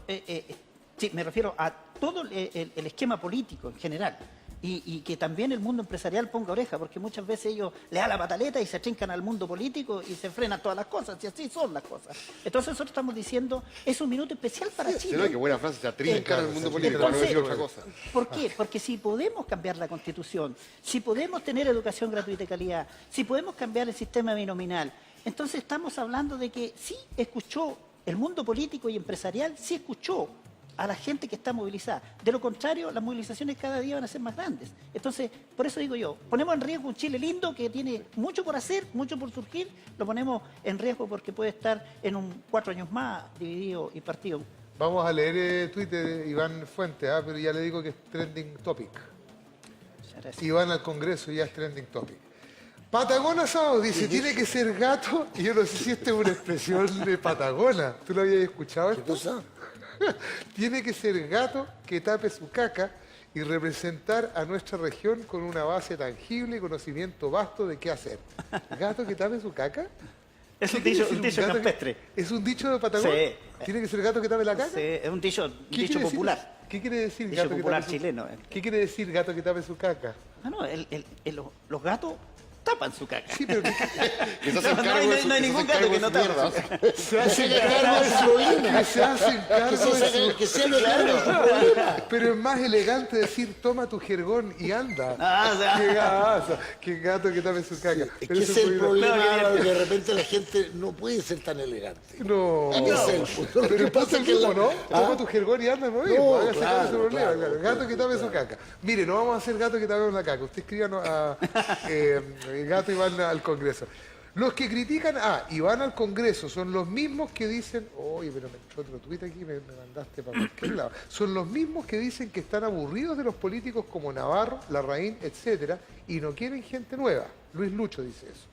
sí, me refiero a todo el esquema político en general, y que también el mundo empresarial ponga oreja, porque muchas veces ellos le dan la pataleta y se atrincan al mundo político y se frenan todas las cosas, y así son las cosas. Entonces nosotros estamos diciendo, es un minuto especial para Sí, Chile. no, qué buena frase, se atrincan en el mundo político, Entonces, no decir otra cosa. ¿Por qué? Porque si podemos cambiar la Constitución, si podemos tener educación gratuita de calidad, si podemos cambiar el sistema binominal, entonces estamos hablando de que sí escuchó el mundo político y empresarial, sí escuchó a la gente que está movilizada. De lo contrario, las movilizaciones cada día van a ser más grandes. Entonces, por eso digo yo, ponemos en riesgo un Chile lindo que tiene mucho por hacer, mucho por surgir, lo ponemos en riesgo porque puede estar en 4 años más dividido y partido. Vamos a leer Twitter, Iván Fuentes, pero ya le digo que es trending topic. Muchas gracias. Iván al Congreso ya es trending topic. Patagona Asado dice, tiene que ser gato, y yo no sé si esta es una expresión de Patagona. ¿Tú lo habías escuchado ¿Qué esto? cosa? Tiene que ser gato que tape su caca y representar a nuestra región con una base tangible y conocimiento vasto de qué hacer. ¿Gato que tape su caca? Es un ¿Qué quiere dicho, decir un dicho gato campestre. ¿Es un dicho de Patagón? Sí. ¿Tiene que ser gato que tape la caca? Sí, es un dicho ¿Qué quiere decir? popular. ¿Qué quiere decir Dicho gato que popular tape su... chileno. ¿Qué quiere decir gato que tape su caca? No, los gatos tapan su caca. Sí, pero Que se No, hacen no cargo hay- de su- no hay que se ningún hacen gato cargo que de no su tape. mierda. se hace cargo del problema. que se hacen cargo de su... Que sea lo cargo de su problema. Pero es más elegante decir, toma tu jergón y anda. Ah, o sea. Qué gato, qué gato que tape su caca. Es Pero que eso ese es el fue- problema, No, que- Álvaro, que de repente la gente no puede ser tan elegante. No. Ese es el punto. Lo Pero que el punto pasa es es que mismo, la- ¿no? ¿Ah? Toma tu jergón y anda, no, No, hágase cargo de su claro, problema. claro, Claro. Gato que tape su caca. Mire, no vamos a hacer gato que tape la caca. Usted escríbanos a gato y van al Congreso. Los que critican y van al Congreso son los mismos que dicen, oye, pero me entró otro tuit aquí, me mandaste para cualquier lado. Son los mismos que dicen que están aburridos de los políticos como Navarro, Larraín, etcétera, y no quieren gente nueva. Luis Lucho dice eso.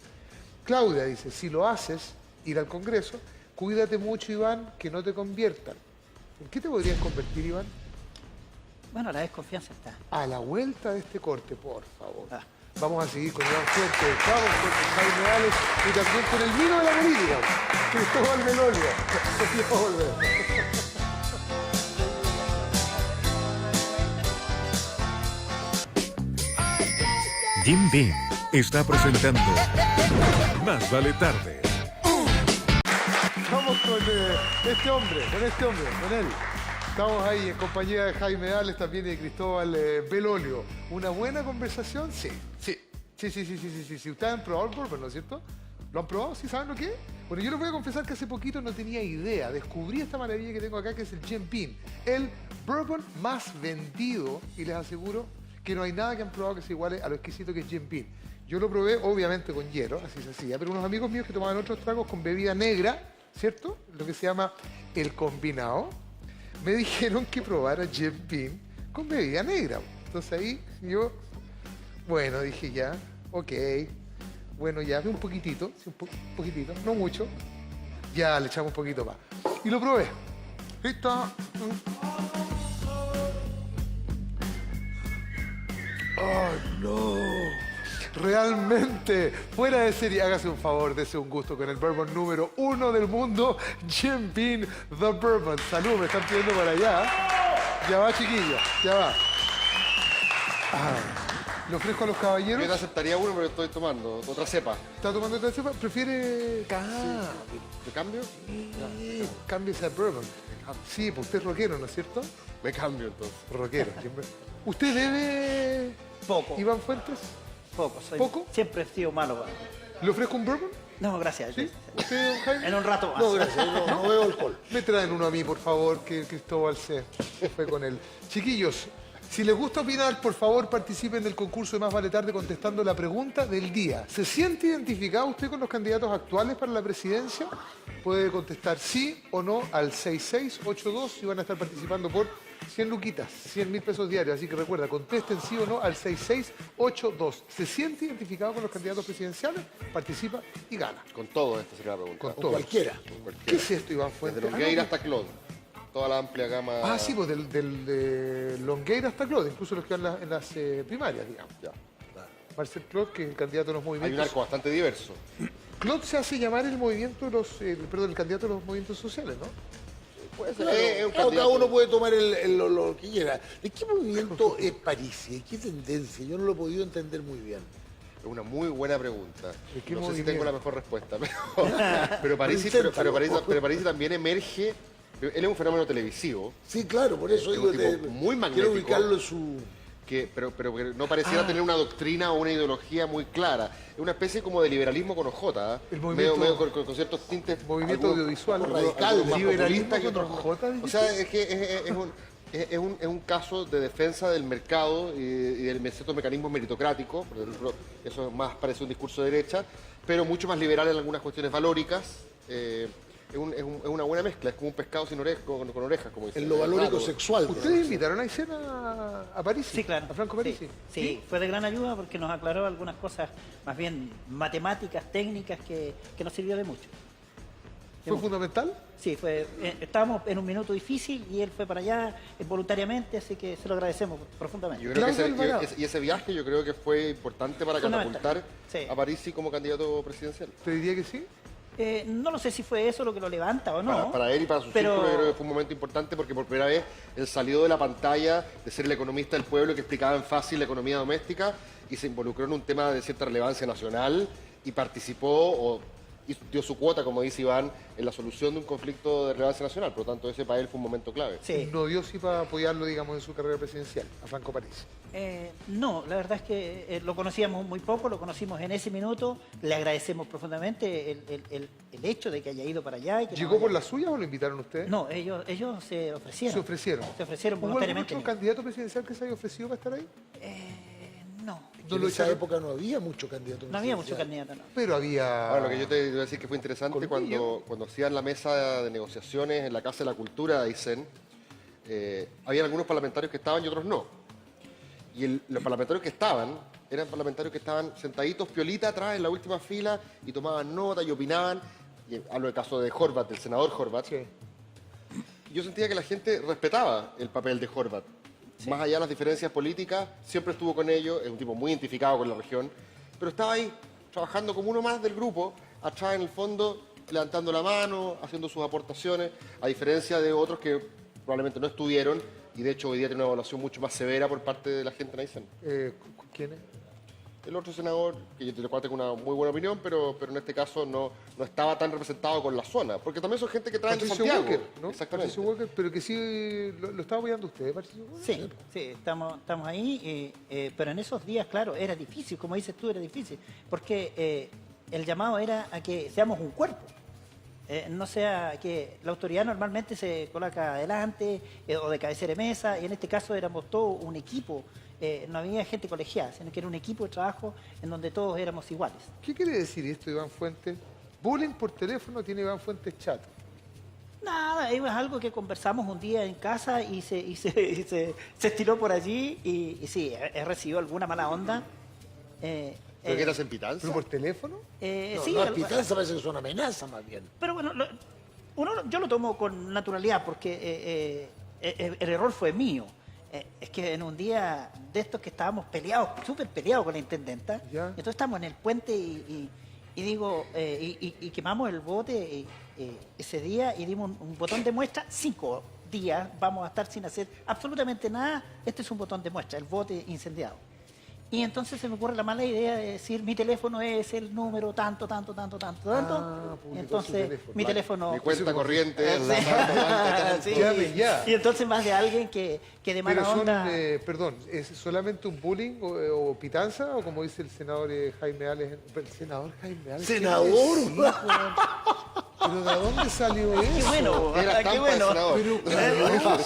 Claudia dice, si lo haces, ir al Congreso, cuídate mucho, Iván, que no te conviertan. ¿En qué te podrías convertir, Iván? Bueno, la desconfianza está. A la vuelta de este corte, por favor. Ah. Vamos a seguir con Iván Fuentes, vamos con Jaime Alex y también con el vino de la política, Cristóbal Belolio. Ya volvemos. Jim Beam está presentando Más vale tarde. Vamos con este hombre, con él. Estamos ahí en compañía de Jaime Alex, también de Cristóbal Belolio. ¿Una buena conversación? Sí. Ustedes han probado el bourbon, ¿no es cierto? ¿Lo han probado? ¿Sí saben lo que es? Bueno, yo les voy a confesar que hace poquito no tenía idea. Descubrí esta maravilla que tengo acá, que es el Jim Beam. El bourbon más vendido, y les aseguro que no hay nada que han probado que se iguale a lo exquisito que es Jim Beam. Yo lo probé, obviamente, con hielo, así se hacía, pero unos amigos míos que tomaban otros tragos con bebida negra, ¿cierto? Lo que se llama el combinado, me dijeron que probara Jim Beam con bebida negra. Entonces ahí yo, bueno, dije ya, ok, bueno, ya, un poquitito, sí, un poquitito, no mucho, ya le echamos un poquito más. Y lo probé. Listo. ¡Oh, no! Realmente, fuera de serie, hágase un favor, dese un gusto con el bourbon número 1 del mundo, Jim Beam The Bourbon. Salud, me están pidiendo por allá. Ya va, chiquillos, ya va. ¿Le ofrezco a los caballeros? Yo te aceptaría uno, pero estoy tomando otra cepa. ¿Está tomando otra cepa? ¿Prefiere...? ¿De cambio? Cámbiese a bourbon. Sí, pues usted es rockero, ¿no es cierto? Me cambio entonces. Rockero. ¿Usted debe, Poco. Iván Fuentes? Poco. ¿Poco? Siempre he sido malo. ¿Le ofrezco un bourbon? No, gracias. ¿Sí? ¿Usted, don Jaime? En un rato más. No, gracias, no veo alcohol. Me traen uno a mí, por favor, que Cristóbal se fue con él. Chiquillos, si les gusta opinar, por favor, participen del concurso de Más Vale Tarde contestando la pregunta del día. ¿Se siente identificado usted con los candidatos actuales para la presidencia? Puede contestar sí o no al 6682 y van a estar participando por 100 luquitas, 100.000 pesos diarios. Así que recuerda, contesten sí o no al 6682. ¿Se siente identificado con los candidatos presidenciales? Participa y gana. Con todo esto sería la pregunta. Con O todo. cualquiera. ¿Qué es esto, Iván Desde Fuentes? Longueira hasta Claude. Toda la amplia gama. Sí, pues de Longueira hasta Claude, incluso los que van en las primarias, digamos. Ya. Marcel Claude, que es el candidato de los Hay un movimientos. arco bastante diverso. Claude se hace llamar el movimiento de los, el candidato de los movimientos sociales, ¿no? Puede ser. Claro, Es un cada candidato. uno puede tomar lo que quiera. ¿De qué movimiento es París? ¿De qué tendencia? Yo no lo he podido entender muy bien. Es una muy buena pregunta. ¿De qué No sé si movimiento? tengo la mejor respuesta, pero Parisi, inténtalo. pero Parisi también emerge. Él es un fenómeno televisivo, Sí, claro, por eso Es digo, un tipo muy magnético. quiero ubicarlo en su... pero que no pareciera tener una doctrina o una ideología muy clara. Es una especie como de liberalismo con ojota. ¿eh? El movimiento- medio con ciertos tintes. Movimiento algunos- audiovisual algunos radical, más liberalismo populistas que con otros. ojota, O dijiste. sea, es que es un caso de defensa del mercado y de ciertos mecanismos meritocráticos. Por ejemplo, eso más parece un discurso de derecha, pero mucho más liberal en algunas cuestiones valóricas. Es una buena mezcla, es como un pescado sin orejas, con orejas, como dicen. En lo valórico Claro. sexual. ¿Ustedes invitaron a Aysén a París? Sí, claro. ¿A Franco Parisi? Sí, sí, fue de gran ayuda porque nos aclaró algunas cosas, más bien matemáticas, técnicas, que nos sirvió de mucho. ¿Fue fundamental? Sí, estábamos en un minuto difícil y él fue para allá voluntariamente, así que se lo agradecemos profundamente. Yo creo que Claudio Alvarado. ese viaje yo creo que fue importante para Fundamental. catapultar Sí. a Parisi como candidato presidencial. ¿Te diría que sí? No lo sé si fue eso lo que lo levanta o no. Para él y para su pero... círculo yo creo que fue un momento importante porque por primera vez él salió de la pantalla de ser el economista del pueblo que explicaba en fácil la economía doméstica y se involucró en un tema de cierta relevancia nacional y participó y dio su cuota, como dice Iván, en la solución de un conflicto de relevancia nacional. Por lo tanto, ese para él fue un momento clave. Sí. No dio sí para apoyarlo, digamos, en su carrera presidencial, a Franco Parisi. No, la verdad es que lo conocíamos muy poco, lo conocimos en ese minuto, le agradecemos profundamente el hecho de que haya ido para allá. Y que ¿Llegó nos por haya- las suyas o lo invitaron ustedes? No, ellos se ofrecieron. Se ofrecieron. Se ofrecieron ¿Hubo algún voluntariamente. otro candidato presidencial que se haya ofrecido para estar ahí? No, Que en esa época no había mucho candidato. no había mucho presidencial. candidato, no. Pero había... Ahora, lo que yo te iba a decir que fue interesante Colmillo. cuando hacían la mesa de negociaciones en la Casa de la Cultura de Aysén, había algunos parlamentarios que estaban y otros no. Y los parlamentarios que estaban eran parlamentarios que estaban sentaditos piolita atrás en la última fila y tomaban nota y opinaban. Y hablo del caso de Horvat, del senador Horvat. Sí. Y yo sentía que la gente respetaba el papel de Horvat. Más allá de las diferencias políticas, siempre estuvo con ellos, es un tipo muy identificado con la región, pero estaba ahí trabajando como uno más del grupo, atrás en el fondo, levantando la mano, haciendo sus aportaciones, a diferencia de otros que probablemente no estuvieron y de hecho hoy día tiene una evaluación mucho más severa por parte de la gente en Aysén. ¿Quién es? El otro senador, que yo tengo una muy buena opinión, pero en este caso no estaba tan representado con la zona, porque también son gente que traen de Patricio Santiago. Walker, ¿no? Exactamente. Patricio Walker, pero que sí lo estaba apoyando usted, Patricio Walker. Sí, estamos ahí, pero en esos días, claro, era difícil, como dices tú, era difícil, porque el llamado era a que seamos un cuerpo. No sea que la autoridad normalmente se coloca adelante o de cabecera de mesa, y en este caso éramos todo un equipo. No había gente colegiada, sino que era un equipo de trabajo en donde todos éramos iguales. ¿Qué quiere decir esto, Iván Fuentes? Bullying por teléfono tiene Iván Fuentes chato. Nada, es algo que conversamos un día en casa y se estiró por allí y sí, he recibido alguna mala onda. ¿Pero que eras en Pitanza? ¿Pero por teléfono? No, Sí, no, Pitanza parece que es una amenaza más bien. pero bueno, yo lo tomo con naturalidad porque el error fue mío. Es que en un día de estos que estábamos peleados, súper peleados con la intendenta, Ya. entonces estamos en el puente y digo, y quemamos el bote ese día y dimos un botón de muestra. 5 días vamos a estar sin hacer absolutamente nada. Este es un botón de muestra, el bote incendiado. Y entonces se me ocurre la mala idea de decir, mi teléfono es el número tanto. publicó su Entonces, teléfono. mi teléfono... Mi cuenta corriente es la Sí. tanto. Sí. Llame ya. Y entonces más de alguien que de mala Pero son, onda... perdón, ¿es solamente un bullying o pitanza? O como dice el senador Jaime Ales. El senador Jaime Ales. ¡Senador! ¿Qué decir, weón? ¿Pero de dónde salió eso? Qué bueno, Era qué Tampa de bueno. senador. Pero eso,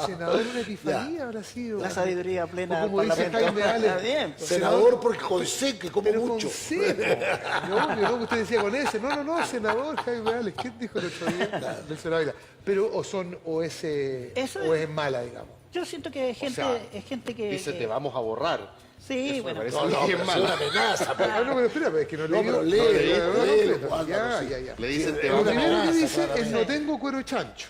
senador, una epifanía habrá sido. La sabiduría plena O como del dice Parlamento. Jaime Está Ales. bien, pues. Senador porque con C, que como Pero mucho. con C, po. No, yo no, que usted decía con ese. No, senador Jaime Ales. ¿Quién dijo el otro día? Del senador Ávila. Pero o es mala, digamos. Yo siento que sea, es gente que... Dice, que- te vamos a borrar. Sí, Eso bueno. me No, parece no, bien pero es mal. una amenaza. Ah, no, pero espera, es que no No, leí. pero leí, léelo, Álvaro, Ya, sí. ya. Le dicen, te Es Lo vamos a una primero que amenaza, dice es claramente. no tengo cuero chancho.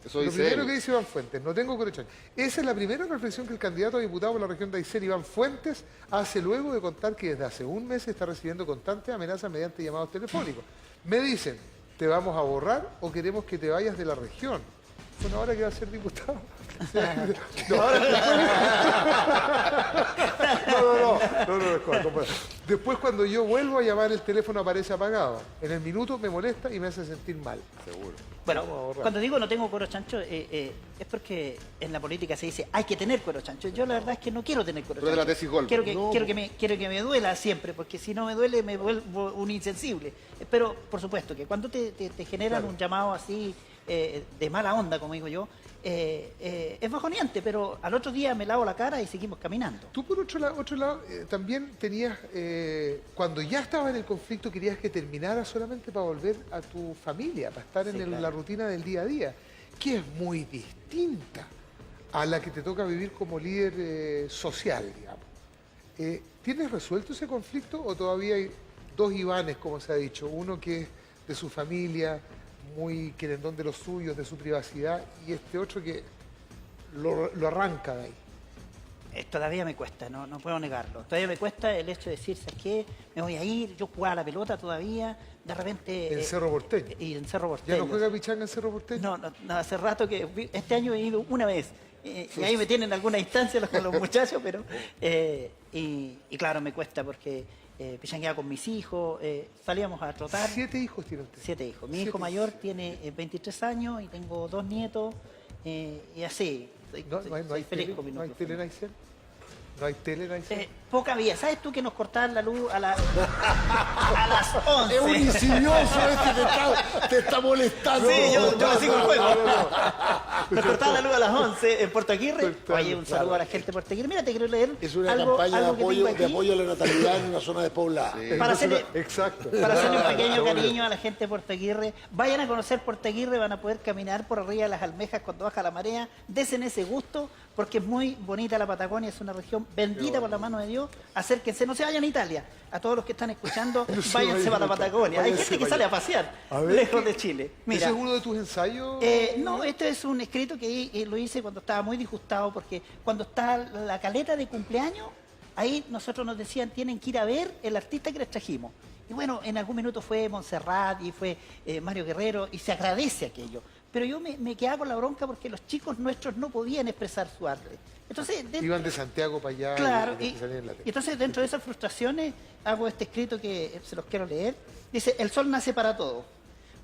Eso Lo dice primero él. que dice Iván Fuentes, no tengo cuero chancho. Esa es la primera reflexión que el candidato a diputado por la región de Aysén, Iván Fuentes, hace luego de contar que desde hace un mes está recibiendo constantes amenazas mediante llamados telefónicos. Me dicen, ¿te vamos a borrar o queremos que te vayas de la región? Bueno, ahora que va a ser diputado. No, después. Después cuando yo vuelvo a llamar el teléfono aparece apagado. En el minuto me molesta y me hace sentir mal. Seguro. Bueno, Vamos a borrar. cuando digo no tengo cuero chancho, es porque en la política se dice hay que tener cuero chancho. Yo la verdad es que no quiero tener cuero Tú eres chancho. la tesis Goldberg. Quiero que me duela siempre, porque si no me duele me vuelvo un insensible. Pero, por supuesto, que cuando te generan un llamado así de mala onda, como digo yo, es bajoneante, pero al otro día me lavo la cara y seguimos caminando. Tú por otro lado también tenías, cuando ya estabas en el conflicto, querías que terminara solamente para volver a tu familia, para estar en Sí, claro. la rutina del día a día, que es muy distinta a la que te toca vivir como líder social, digamos. ¿Tienes resuelto ese conflicto o todavía hay dos Ivanes, como se ha dicho? Uno que es de su familia, muy querendón de los suyos, de su privacidad, y este otro que lo arranca de ahí. Todavía me cuesta, no puedo negarlo. Todavía me cuesta el hecho de decir, ¿sabes qué? Me voy a ir, yo jugaba a la pelota todavía, de repente... En Cerro Porteño. Y en Cerro Porteño. ¿Ya no juega pichanga en Cerro Porteño? No, hace rato que... Este año he ido una vez. Y ahí me tienen alguna instancia con los muchachos, pero... y claro, me cuesta porque pichangueaba con mis hijos, salíamos a trotar. 7 hijos tiene usted. 7 hijos. Mi hijo mayor tiene 23 años y tengo 2 nietos, y así. No hay feliz tele, con mi no hay núcleo tele en Aysén. No hay tele en Aysén. Poca vía. ¿Sabes tú que nos cortaban la luz a las 11? Es un insidioso te está molestando. Sí, yo le sigo el juego. Nos cortaban la luz a las 11 en Puerto Aguirre. Oye, un saludo a la gente de Puerto Aguirre. Mira, te quiero leer Es una algo, campaña algo de que tengo apoyo aquí. a la natalidad en una zona despoblada. Para hacerle, Exacto. para hacerle un pequeño cariño a la gente de Puerto Aguirre. Vayan a conocer Puerto Aguirre, van a poder caminar por arriba de las almejas cuando baja la marea. Desen ese gusto, porque es muy bonita la Patagonia, es una región bendita por la mano de Dios. Acérquense, no se vayan a Italia. A todos los que están escuchando, váyanse para la Patagonia. Hay gente que sale a pasear, lejos de Chile. Mira, ¿Ese es uno de tus ensayos? no, este es un escrito que lo hice cuando estaba muy disgustado, porque cuando está la caleta de cumpleaños, ahí nosotros nos decían, tienen que ir a ver el artista que les trajimos. Y bueno, en algún minuto fue Montserrat y fue Mario Guerrero, y se agradece aquello. Pero yo me quedaba con la bronca porque los chicos nuestros no podían expresar su arte. Entonces, Iban de Santiago para allá. claro, y y salían en la tele. entonces dentro de esas frustraciones hago este escrito que se los quiero leer. Dice, el sol nace para todos,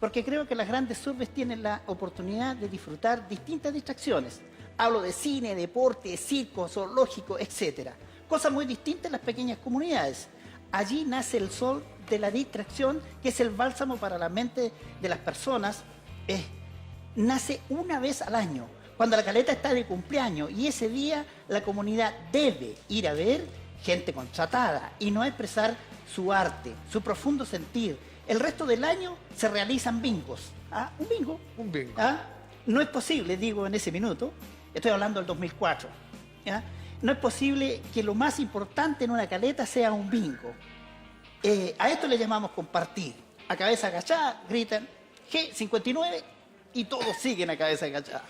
porque creo que las grandes urbes tienen la oportunidad de disfrutar distintas distracciones. Hablo de cine, deporte, circo, zoológico, etc. Cosas muy distintas en las pequeñas comunidades. Allí nace el sol de la distracción, que es el bálsamo para la mente de las personas. Nace una vez al año, cuando la caleta está de cumpleaños, y ese día la comunidad debe ir a ver gente contratada y no expresar su arte, su profundo sentir. El resto del año se realizan bingos. ¿Ah? Un bingo. Un bingo. ¿Ah? No es posible, digo en ese minuto, estoy hablando del 2004, ¿ya? No es posible que lo más importante en una caleta sea un bingo. A esto le llamamos compartir. A cabeza agachada gritan G59 y todos siguen a cabeza agachada,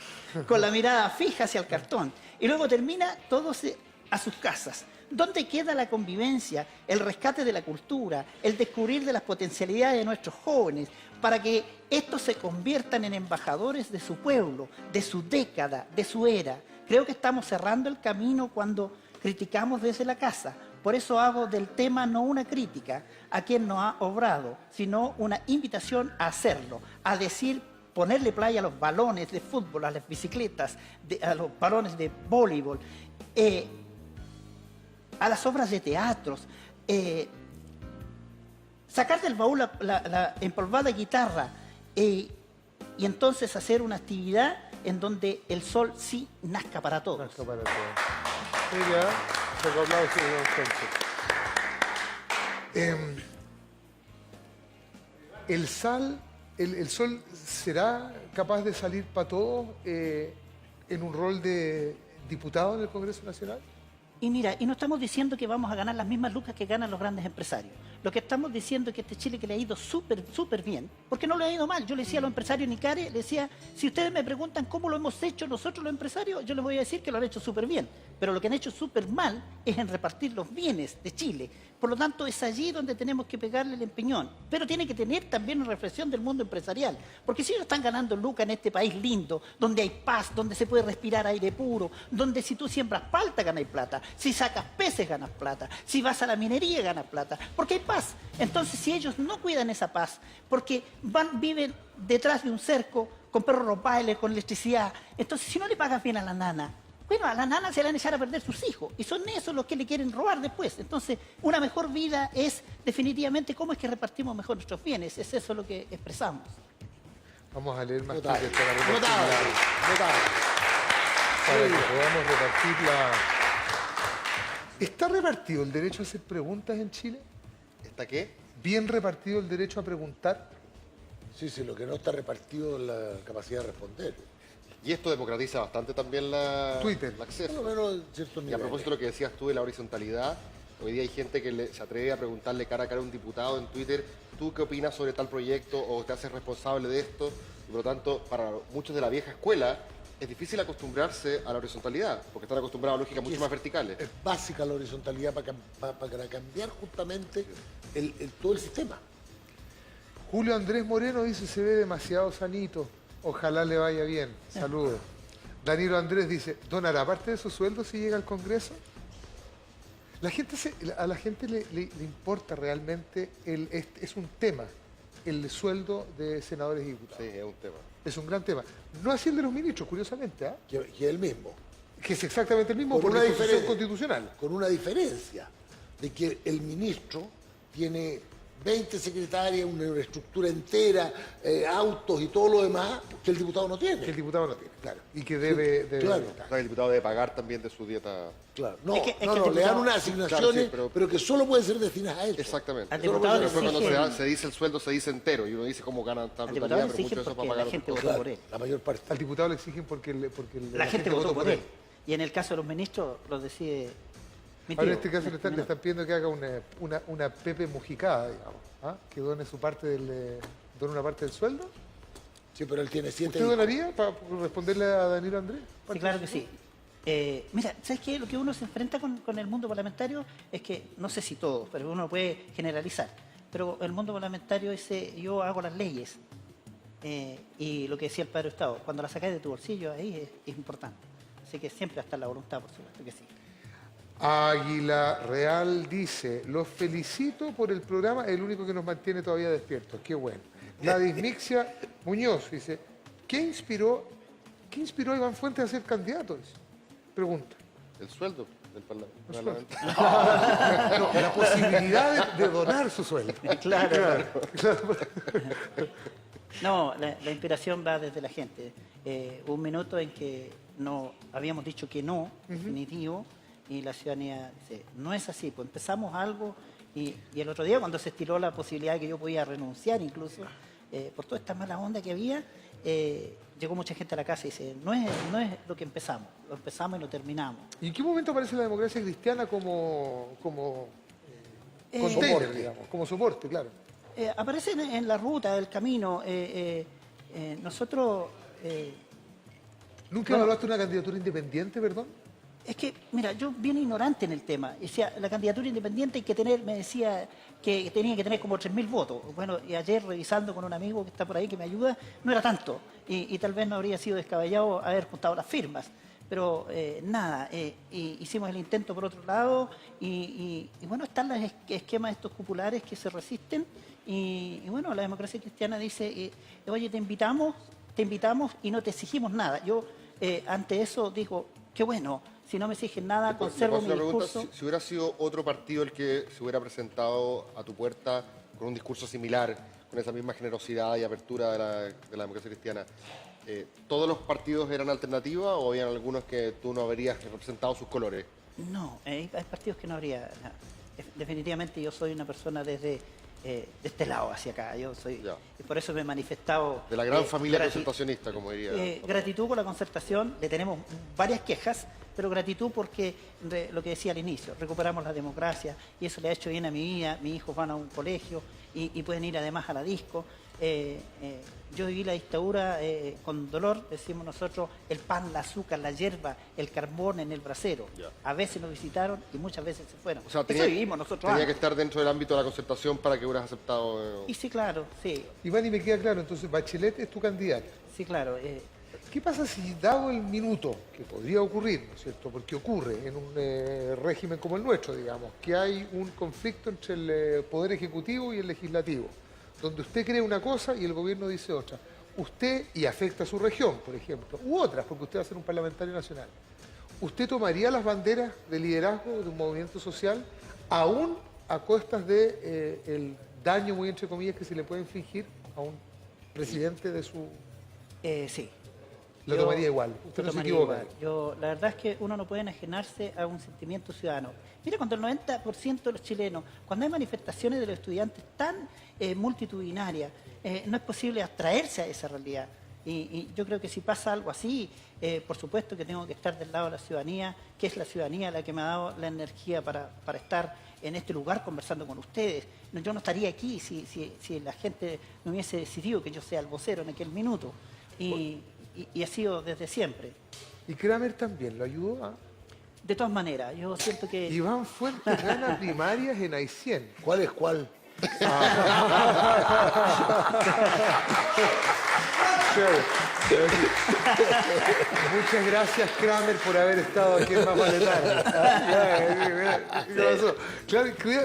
con la mirada fija hacia el cartón. Y luego termina todos a sus casas. ¿Dónde queda la convivencia, el rescate de la cultura, el descubrir de las potencialidades de nuestros jóvenes para que estos se conviertan en embajadores de su pueblo, de su década, de su era? Creo que estamos cerrando el camino cuando criticamos desde la casa. Por eso hago del tema no una crítica a quien no ha obrado, sino una invitación a hacerlo, a decir, ponerle playa a los balones de fútbol, a las bicicletas, a los balones de voleibol, a las obras de teatros, sacar del baúl la empolvada guitarra y entonces hacer una actividad en donde el sol sí nazca para todos. Nazca para todos. Mira, recordado ese concepto. ¿El sol será capaz de salir para todos en un rol de diputado en el Congreso Nacional? Y mira, y no estamos diciendo que vamos a ganar las mismas lucas que ganan los grandes empresarios. Lo que estamos diciendo es que este Chile que le ha ido súper bien, porque no le ha ido mal. Yo le decía a los empresarios en Icare, le decía, si ustedes me preguntan cómo lo hemos hecho nosotros los empresarios, yo les voy a decir que lo han hecho súper bien. Pero lo que han hecho súper mal es en repartir los bienes de Chile. Por lo tanto, es allí donde tenemos que pegarle el empeñón. Pero tiene que tener también una reflexión del mundo empresarial. Porque si ellos están ganando lucas en este país lindo, donde hay paz, donde se puede respirar aire puro, donde si tú siembras palta ganas plata, si sacas peces ganas plata, si vas a la minería ganas plata, porque hay paz. Entonces, si ellos no cuidan esa paz, porque viven detrás de un cerco, con perros rompailes, con electricidad, entonces si no le pagas bien a la nana, bueno, a la nana se le van a echar a perder sus hijos, y son esos los que le quieren robar después. Entonces, una mejor vida es definitivamente cómo es que repartimos mejor nuestros bienes, es eso lo que expresamos. Vamos a leer más Notable. cosas para repartir Notable. para que podamos repartir la... ¿Está repartido el derecho a hacer preguntas en Chile? ¿Está qué? ¿Bien repartido el derecho a preguntar? Sí, lo que no está repartido es la capacidad de responder. Y esto democratiza bastante también el Twitter. acceso. Por lo menos en cierto Y a nivel. propósito de lo que decías tú de la horizontalidad, Hoy día hay gente que se atreve a preguntarle cara a cara a un diputado en Twitter, ¿tú qué opinas sobre tal proyecto o te haces responsable de esto? Y por lo tanto, para muchos de la vieja escuela, es difícil acostumbrarse a la horizontalidad, porque están acostumbrados a lógicas mucho más verticales. Es básica la horizontalidad para cambiar justamente todo el sistema. Julio Andrés Moreno dice, se ve demasiado sanito. Ojalá le vaya bien. Saludos. Danilo Andrés dice, ¿donará parte de su sueldo si llega al Congreso? A la gente le importa realmente, es un tema, el sueldo de senadores y diputados. Sí, es un tema. Es un gran tema. No así el de los ministros, curiosamente, ¿ah? Que es el mismo. Que es exactamente el mismo Con por una la disposición diferencia. constitucional. Con una diferencia de que el ministro tiene 20 secretarias, una estructura entera, autos y todo lo demás que el diputado no tiene. Que el diputado no tiene, claro. Y que debe... claro. O sea, el diputado debe pagar también de su dieta. Claro. No, Es que el le dan diputado- unas asignaciones, Claro, sí, pero que solo pueden ser destinadas a eso. Exactamente. Al Pero diputado le después cuando exigen- se dice el sueldo se dice entero y uno dice cómo ganan tal Al diputado brutalidad, le pero mucho exigen de eso es para porque pagar la gente otras votó cosas. por él. La mayor parte. Al diputado le exigen porque La gente votó por él. Y en el caso de los ministros, lo decide mi tío. Ahora en este caso le están pidiendo que haga una Pepe Mujicada, digamos, ¿ah? Que done su parte done una parte del sueldo. Sí, pero él tiene 7 ¿Usted donaría para responderle a Danilo Andrés? Sí, claro que sí. Mira, ¿sabes qué? Lo que uno se enfrenta con el mundo parlamentario es que, no sé si todos, pero uno puede generalizar, pero el mundo parlamentario dice, yo hago las leyes, y lo que decía el padre Gustavo, cuando las sacáis de tu bolsillo, ahí es importante. Así que siempre hasta la voluntad, por supuesto que sí. Águila Real dice, los felicito por el programa, el único que nos mantiene todavía despiertos. Qué bueno. Gladys Mixia Muñoz dice, ¿qué inspiró a Iván Fuentes a ser candidato? Dice. Pregunta. El sueldo del Parlamento. No, la posibilidad de donar su sueldo. Claro. Claro. No, la inspiración va desde la gente. Hubo un minuto en que no habíamos dicho que no, definitivo, y la ciudadanía dice, no es así, pues empezamos algo, y el otro día cuando se estiró la posibilidad de que yo podía renunciar incluso, por toda esta mala onda que había, llegó mucha gente a la casa y dice, no es lo que empezamos, lo empezamos y lo terminamos. ¿Y en qué momento aparece la democracia cristiana como container, soporte. digamos, como soporte, claro? Aparece en la ruta, el camino. Nosotros... ¿Nunca bueno, evaluaste una candidatura independiente, perdón? Es que, mira, yo bien ignorante en el tema. Decía, la candidatura independiente hay que tener, me decía que tenía que tener como 3.000 votos. Bueno, y ayer revisando con un amigo que está por ahí que me ayuda, no era tanto. Y tal vez no habría sido descabellado haber juntado las firmas. Pero nada, hicimos el intento por otro lado y bueno, están los esquemas estos populares que se resisten y bueno, la democracia cristiana dice, oye, te invitamos y no te exigimos nada. Yo ante eso digo, qué bueno, si no me exigen nada, conservo mi discurso. Si hubiera sido otro partido el que se hubiera presentado a tu puerta con un discurso similar, con esa misma generosidad y apertura de la democracia cristiana, ¿todos los partidos eran alternativa o habían algunos que tú no habrías representado sus colores? No, hay partidos que no habría. No. Definitivamente yo soy una persona de este lado hacia acá. Yo soy Ya. y por eso me he manifestado. De la gran familia grati- concertacionista, como diría. gratitud por la concertación. Le tenemos varias quejas, pero gratitud porque lo que decía al inicio, recuperamos la democracia y eso le ha hecho bien a mi vida. Mis hijos van a un colegio y pueden ir además a la disco. Yo viví la dictadura con dolor, decimos nosotros, el pan, el azúcar, la hierba, el carbón en el brasero. Ya. A veces nos visitaron y muchas veces se fueron. O sea, Eso vivimos nosotros tenía que antes. estar dentro del ámbito de la concertación para que hubieras aceptado. Y sí, claro, sí, Iván, y me queda claro, entonces Bachelet es tu candidata. sí, claro. ¿Qué pasa si, dado el minuto, que podría ocurrir, ¿no es cierto? Porque ocurre en un régimen como el nuestro, digamos, que hay un conflicto entre el Poder Ejecutivo y el Legislativo, donde usted cree una cosa y el gobierno dice otra. Usted, y afecta a su región, por ejemplo, u otras, porque usted va a ser un parlamentario nacional, ¿usted tomaría las banderas de liderazgo de un movimiento social, aún a costas de el daño, muy entre comillas, que se le puede infligir a un presidente de su... Sí. Lo Yo tomaría igual, usted lo no se tomaría equivoca. igual. La verdad es que uno no puede enajenarse a un sentimiento ciudadano. Mira, cuando el 90% de los chilenos, cuando hay manifestaciones de los estudiantes tan multitudinarias, no es posible abstraerse a esa realidad. Y yo creo que si pasa algo así, por supuesto que tengo que estar del lado de la ciudadanía, que es la ciudadanía la que me ha dado la energía para estar en este lugar conversando con ustedes. Yo no estaría aquí si la gente no hubiese decidido que yo sea el vocero en aquel minuto. Y ha sido desde siempre. Y Kramer también lo ayudó a... De todas maneras, yo siento que... Iván Fuentes gana primarias en Aysén. ¿Cuál es cuál? Muchas gracias, Kramer, por haber estado aquí en Más Vale Tarde. ¿Qué pasó?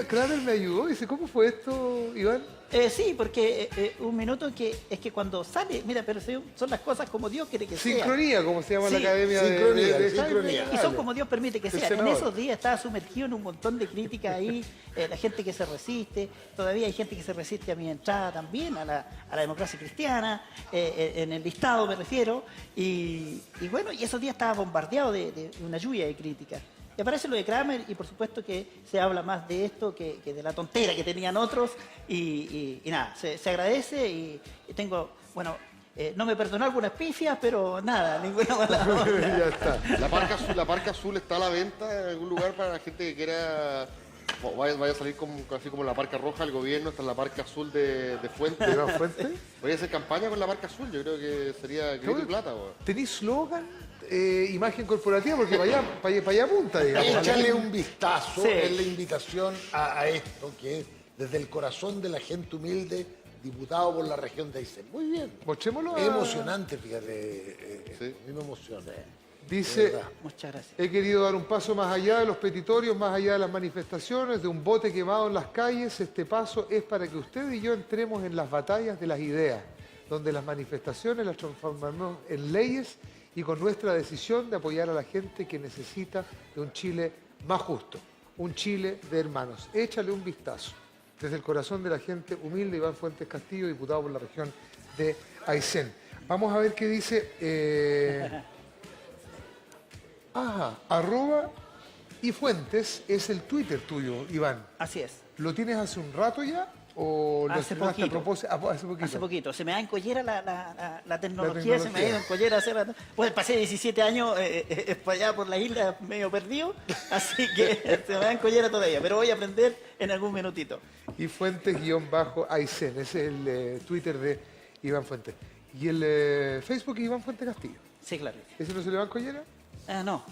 Kramer me ayudó. Dice, ¿cómo fue esto, Iván? Sí, porque un minuto es que cuando sale, mira, pero son las cosas como Dios quiere que sea. Sincronía, como se llama Sí, la academia sincronía. Y son como Dios permite que El sean. En senador. esos días estaba sumergido en un montón de críticas ahí, la gente que se resiste, todavía hay gente que se resiste a mi entrada también, a la democracia cristiana, en el listado me refiero, y bueno, y esos días estaba bombardeado de una lluvia de críticas. Y aparece lo de Kramer y por supuesto que se habla más de esto que de la tontera que tenían otros y nada, se agradece y tengo, bueno, no me perdonó algunas pifias, pero nada, ninguna mala onda. Ya está. La parca azul está a la venta en algún lugar para la gente que quiera... Vaya a salir así como la parca roja del gobierno, está la parca azul de Fuentes. ¿Iván Fuentes? Voy a hacer campaña con la parca azul, yo creo que sería grito y plata. Weón. ¿Tenís slogan? Imagen corporativa, porque para allá apunta, digamos. Échale un vistazo, Sí. es la invitación a esto, que es desde el corazón de la gente humilde, diputado por la región de Aysén. Muy bien. Mostrémoslo. Es emocionante, fíjate. Sí. A mí me emociona. Dice, De verdad. Muchas gracias. he querido dar un paso más allá de los petitorios, más allá de las manifestaciones, de un bote quemado en las calles. Este paso es para que usted y yo entremos en las batallas de las ideas, donde las manifestaciones las transformamos en leyes y con nuestra decisión de apoyar a la gente que necesita de un Chile más justo, un Chile de hermanos. Échale un vistazo. Desde el corazón de la gente humilde, Iván Fuentes Castillo, diputado por la región de Aysén. Vamos a ver qué dice... arroba y Fuentes es el Twitter tuyo, Iván. Así es. ¿Lo tienes hace un rato ya? ¿O lo Hace estrenaste a poquito. propósito? Hace poquito. Hace poquito. Se me da en collera la tecnología, tecnología. se me ha ido en collera hace rato. Pues pasé 17 años por allá por la isla medio perdido, así que se me da en collera todavía, pero voy a aprender en algún minutito. Y Fuentes-Aysén, ese es el Twitter de Iván Fuentes. Y el Facebook es Iván Fuentes Castillo. Sí, claro. ¿Ese no se le va en collera? No.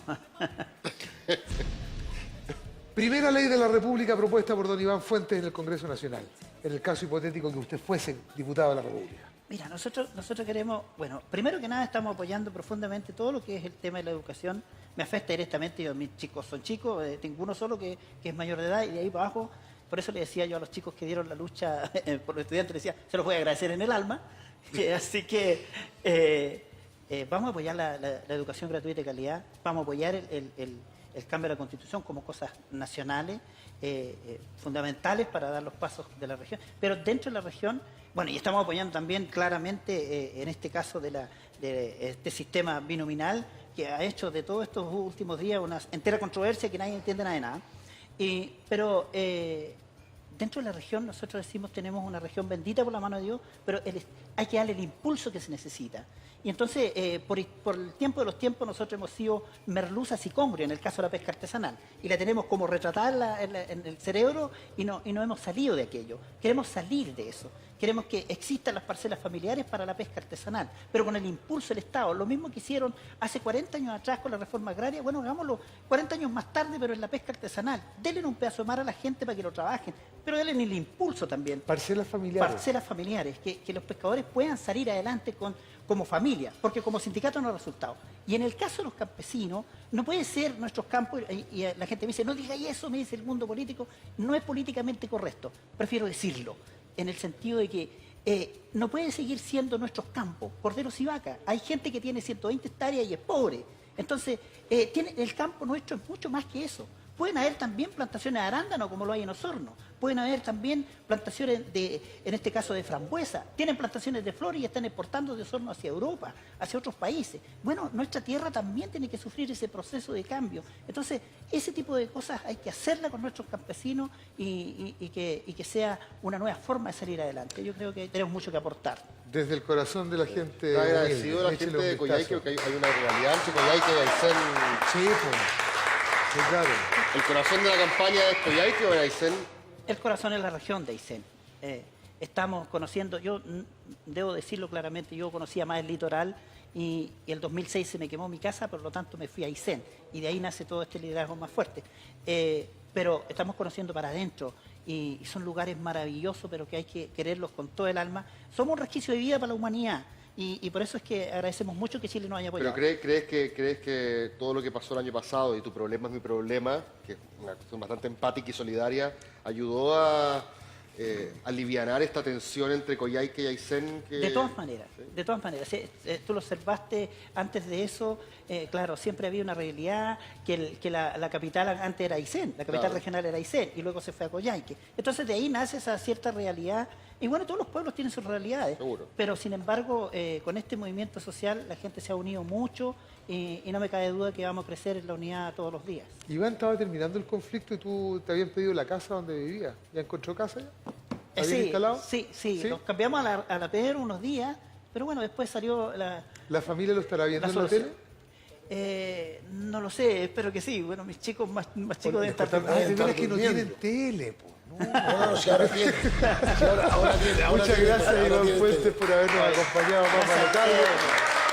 Primera ley de la República propuesta por don Iván Fuentes en el Congreso Nacional, en el caso hipotético que usted fuese diputado de la República. Mira, nosotros queremos, bueno, primero que nada estamos apoyando profundamente todo lo que es el tema de la educación. Me afecta directamente, mis chicos son chicos, tengo uno solo que es mayor de edad y de ahí para abajo, por eso le decía yo a los chicos que dieron la lucha por los estudiantes, les decía, se los voy a agradecer en el alma. Así que vamos a apoyar la educación gratuita de calidad, vamos a apoyar el cambio de la Constitución como cosas nacionales, fundamentales para dar los pasos de la región. Pero dentro de la región, bueno, y estamos apoyando también claramente, en este caso de este sistema binominal, que ha hecho de todos estos últimos días una entera controversia que nadie entiende nada de nada. Pero dentro de la región, nosotros decimos, tenemos una región bendita por la mano de Dios, pero hay que darle el impulso que se necesita. Y entonces, por el tiempo de los tiempos, nosotros hemos sido merluzas y congrio en el caso de la pesca artesanal. Y la tenemos como retratada en el cerebro y no hemos salido de aquello. Queremos salir de eso. Queremos que existan las parcelas familiares para la pesca artesanal, pero con el impulso del Estado. Lo mismo que hicieron hace 40 años atrás con la reforma agraria. Bueno, hagámoslo 40 años más tarde, pero en la pesca artesanal. Denle un pedazo de mar a la gente para que lo trabajen, pero denle el impulso también. Parcelas familiares. Parcelas familiares, que los pescadores puedan salir adelante como familia, porque como sindicato no ha resultado. Y en el caso de los campesinos, no puede ser nuestros campos, y la gente me dice, no digáis eso, me dice el mundo político, no es políticamente correcto, prefiero decirlo, en el sentido de que no puede seguir siendo nuestros campos corderos y vacas. Hay gente que tiene 120 hectáreas y es pobre. Entonces, el campo nuestro es mucho más que eso. Pueden haber también plantaciones de arándano, como lo hay en Osorno. Pueden haber también plantaciones en este caso, de frambuesa. Tienen plantaciones de flores y están exportando de Osorno hacia Europa, hacia otros países. Bueno, nuestra tierra también tiene que sufrir ese proceso de cambio. Entonces, ese tipo de cosas hay que hacerla con nuestros campesinos y que sea una nueva forma de salir adelante. Yo creo que tenemos mucho que aportar. Desde el corazón de la gente. Está agradecido a la Échele gente un de vistazo. Coyhaique, porque hay una rivalidad entre Coyhaique y Aysén. Sí, pues. Sí, claro. ¿El corazón de la campaña es Coyhaique o es Aysén? El corazón es la región de Aysén. Estamos conociendo, yo debo decirlo claramente, yo conocía más el litoral y el 2006 se me quemó mi casa, por lo tanto me fui a Aysén y de ahí nace todo este liderazgo más fuerte. Pero estamos conociendo para adentro y son lugares maravillosos, pero que hay que quererlos con todo el alma. Somos un resquicio de vida para la humanidad y por eso es que agradecemos mucho que Chile nos haya apoyado. ¿Pero crees que todo lo que pasó el año pasado y tu problema es mi problema, que es una cuestión bastante empática y solidaria, ayudó a alivianar esta tensión entre Coyhaique y Aysén? De todas maneras, de todas maneras. Tú lo observaste antes de eso, claro, siempre había una realidad que la capital antes era Aysén, la capital regional era Aysén y luego se fue a Coyhaique. Entonces de ahí nace esa cierta realidad. Y bueno, todos los pueblos tienen sus realidades, Seguro. pero sin embargo, con este movimiento social la gente se ha unido mucho y no me cabe duda que vamos a crecer en la unidad todos los días. Iván, estaba terminando el conflicto y tú te habían pedido la casa donde vivía. ¿Ya encontró casa ya? ¿Está bien instalado? Sí. Nos cambiamos a la Pedro unos días, pero bueno, después salió ¿La familia lo estará viendo la en la solución. tele? No lo sé, espero que sí. Bueno, mis chicos más chicos deben estar... Ah, de veras que no durmiendo. tienen tele, po. No, si ahora tiene. Si ahora tiene. Muchas gracias, Iván Fuentes, por habernos acompañado más a la tarde.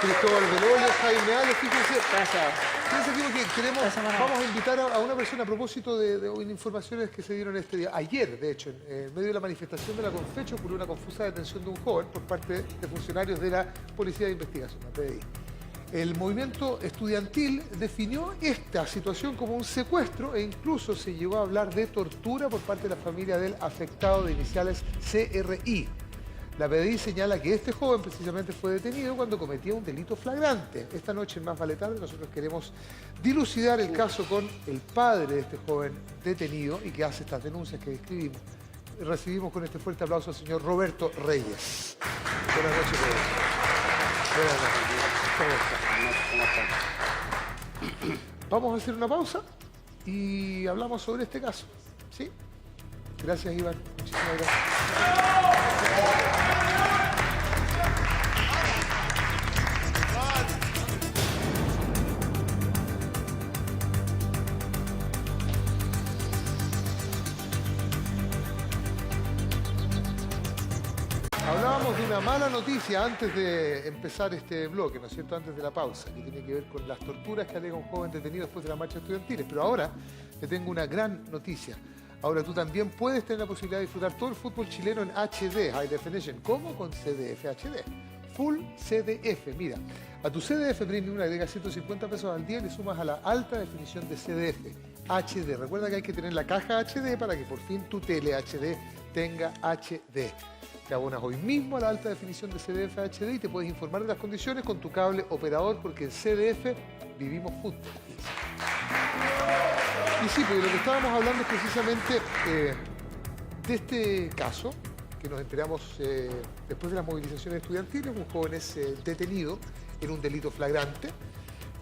Cristóbal Belolio, Jaime Ales, fíjense. Gracias. Fíjense aquí porque queremos, Gracias, Manuel. vamos a invitar a una persona a propósito de informaciones que se dieron este día. Ayer, de hecho, en medio de la manifestación de la Confecho, ocurrió una confusa detención de un joven por parte de funcionarios de la Policía de Investigación, la PDI. El movimiento estudiantil definió esta situación como un secuestro e incluso se llegó a hablar de tortura por parte de la familia del afectado de iniciales CRI. La PDI señala que este joven precisamente fue detenido cuando cometía un delito flagrante. Esta noche en Más Vale Tarde nosotros queremos dilucidar el caso con el padre de este joven detenido y que hace estas denuncias que describimos. Recibimos con este fuerte aplauso al señor Roberto Reyes. Buenas noches, Roberto. Buenas noches. ¿Cómo están? Vamos a hacer una pausa y hablamos sobre este caso. ¿Sí? Gracias, Iván. Muchísimas gracias. Hablábamos de una mala noticia antes de empezar este bloque, ¿no es cierto? Antes de la pausa, que tiene que ver con las torturas que alega un joven detenido después de la marcha estudiantil. Pero ahora te tengo una gran noticia. Ahora tú también puedes tener la posibilidad de disfrutar todo el fútbol chileno en HD, High Definition. ¿Cómo? Con CDF HD. Full CDF. Mira, a tu CDF Premium le agregas 150 pesos al día y le sumas a la alta definición de CDF HD. Recuerda que hay que tener la caja HD para que por fin tu tele HD tenga HD. Te abonas hoy mismo a la alta definición de CDF HD y te puedes informar de las condiciones con tu cable operador porque en CDF vivimos fútbol. Y sí, porque lo que estábamos hablando es precisamente de este caso que nos enteramos después de las movilizaciones estudiantiles. Un joven es detenido en un delito flagrante,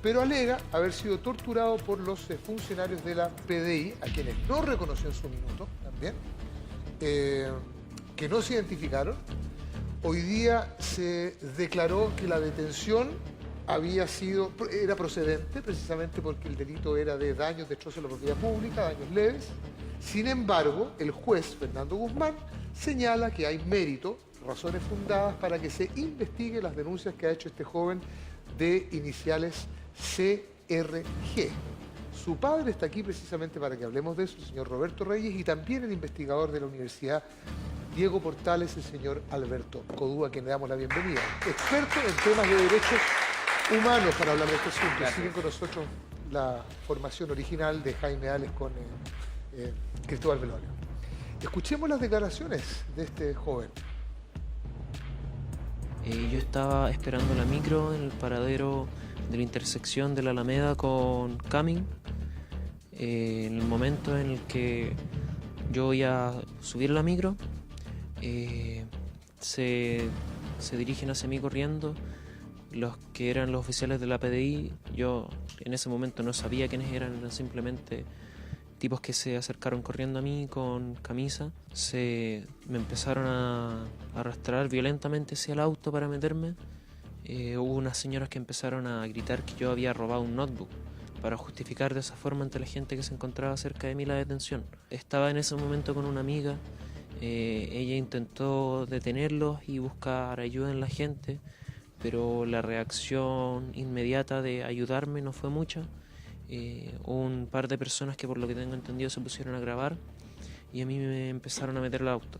pero alega haber sido torturado por los funcionarios de la PDI, a quienes no reconoció en su minuto también, que no se identificaron. Hoy día se declaró que la detención era procedente, precisamente porque el delito era de daños, destrozo de la propiedad pública, daños leves. Sin embargo, el juez Fernando Guzmán señala que hay mérito, razones fundadas para que se investigue las denuncias que ha hecho este joven de iniciales CRG. Su padre está aquí precisamente para que hablemos de eso, el señor Roberto Reyes, y también el investigador de la Universidad Diego Portales, el señor Alberto Codú, a quien le damos la bienvenida. Experto en temas de derechos humanos para hablar de este asunto. Gracias. Siguen con nosotros la formación original de Jaime Ales con Cristóbal Belolio. Escuchemos las declaraciones de este joven. Yo estaba esperando la micro en el paradero de la intersección de la Alameda con Cumming. En el momento en el que yo iba a subir la micro, se dirigen hacia mí corriendo los que eran los oficiales de la PDI. Yo en ese momento no sabía quiénes eran simplemente tipos que se acercaron corriendo a mí con camisa. Me empezaron a arrastrar violentamente hacia el auto para meterme. Hubo unas señoras que empezaron a gritar que yo había robado un notebook para justificar de esa forma ante la gente que se encontraba cerca de mí la detención. Estaba en ese momento con una amiga. Ella intentó detenerlos y buscar ayuda en la gente, pero la reacción inmediata de ayudarme no fue mucha. Hubo un par de personas que, por lo que tengo entendido, se pusieron a grabar y a mí me empezaron a meter al auto.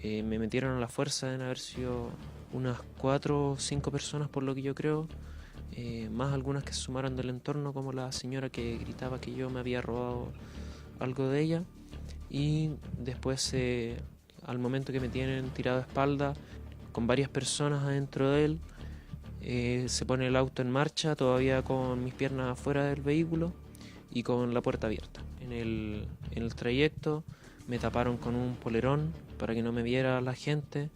Me metieron a la fuerza, deben haber sido unas 4 o 5 personas, por lo que yo creo, más algunas que se sumaron del entorno, como la señora que gritaba que yo me había robado algo de ella. Y después, al momento que me tienen tirado de espalda, con varias personas adentro de él, se pone el auto en marcha, todavía con mis piernas afuera del vehículo y con la puerta abierta. En el trayecto me taparon con un polerón para que no me viera la gente.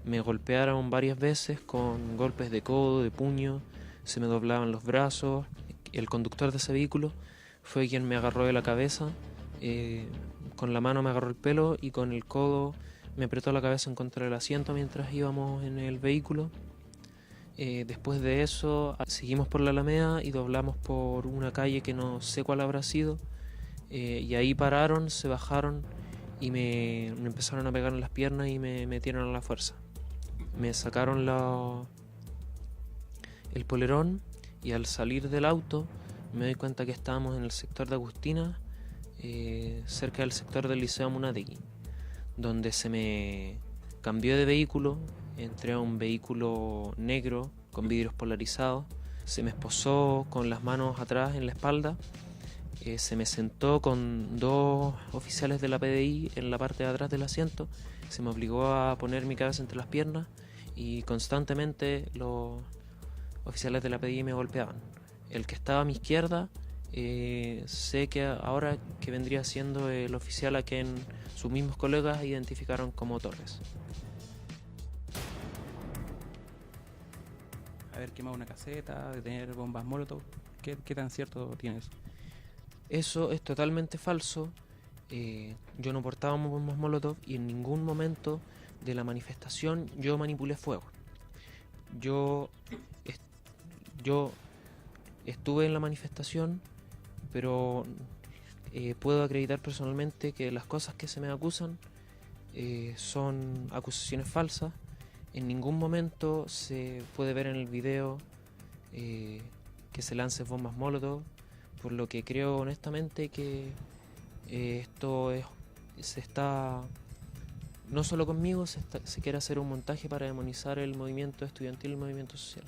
Me golpearon varias veces con golpes de codo, de puño, se me doblaban los brazos. El conductor de ese vehículo fue quien me agarró de la cabeza. Con la mano me agarró el pelo y con el codo me apretó la cabeza en contra del asiento mientras íbamos en el vehículo. Después de eso seguimos por la Alameda y doblamos por una calle que no sé cuál habrá sido, y ahí pararon, se bajaron y me empezaron a pegar en las piernas y me metieron a la fuerza. Me sacaron el polerón y al salir del auto me doy cuenta que estábamos en el sector de Agustina, cerca del sector del Liceo Munategui, donde se me cambió de vehículo. Entré a un vehículo negro con vidrios polarizados. Se me esposó con las manos atrás en la espalda. Se me sentó con 2 oficiales de la PDI en la parte de atrás del asiento. Se me obligó a poner mi cabeza entre las piernas y constantemente los oficiales de la PDI me golpeaban. El que estaba a mi izquierda, sé que ahora que vendría siendo el oficial a quien sus mismos colegas identificaron como Torres. Haber quemado una caseta, de tener bombas molotov, ¿qué tan cierto tiene eso? Eso es totalmente falso. Yo no portaba bombas molotov y en ningún momento de la manifestación yo manipulé fuego. Yo estuve en la manifestación, pero puedo acreditar personalmente que las cosas que se me acusan son acusaciones falsas. En ningún momento se puede ver en el video que se lancen bombas molotov, por lo que creo honestamente que se está, no solo conmigo, se quiere hacer un montaje para demonizar el movimiento estudiantil y el movimiento social.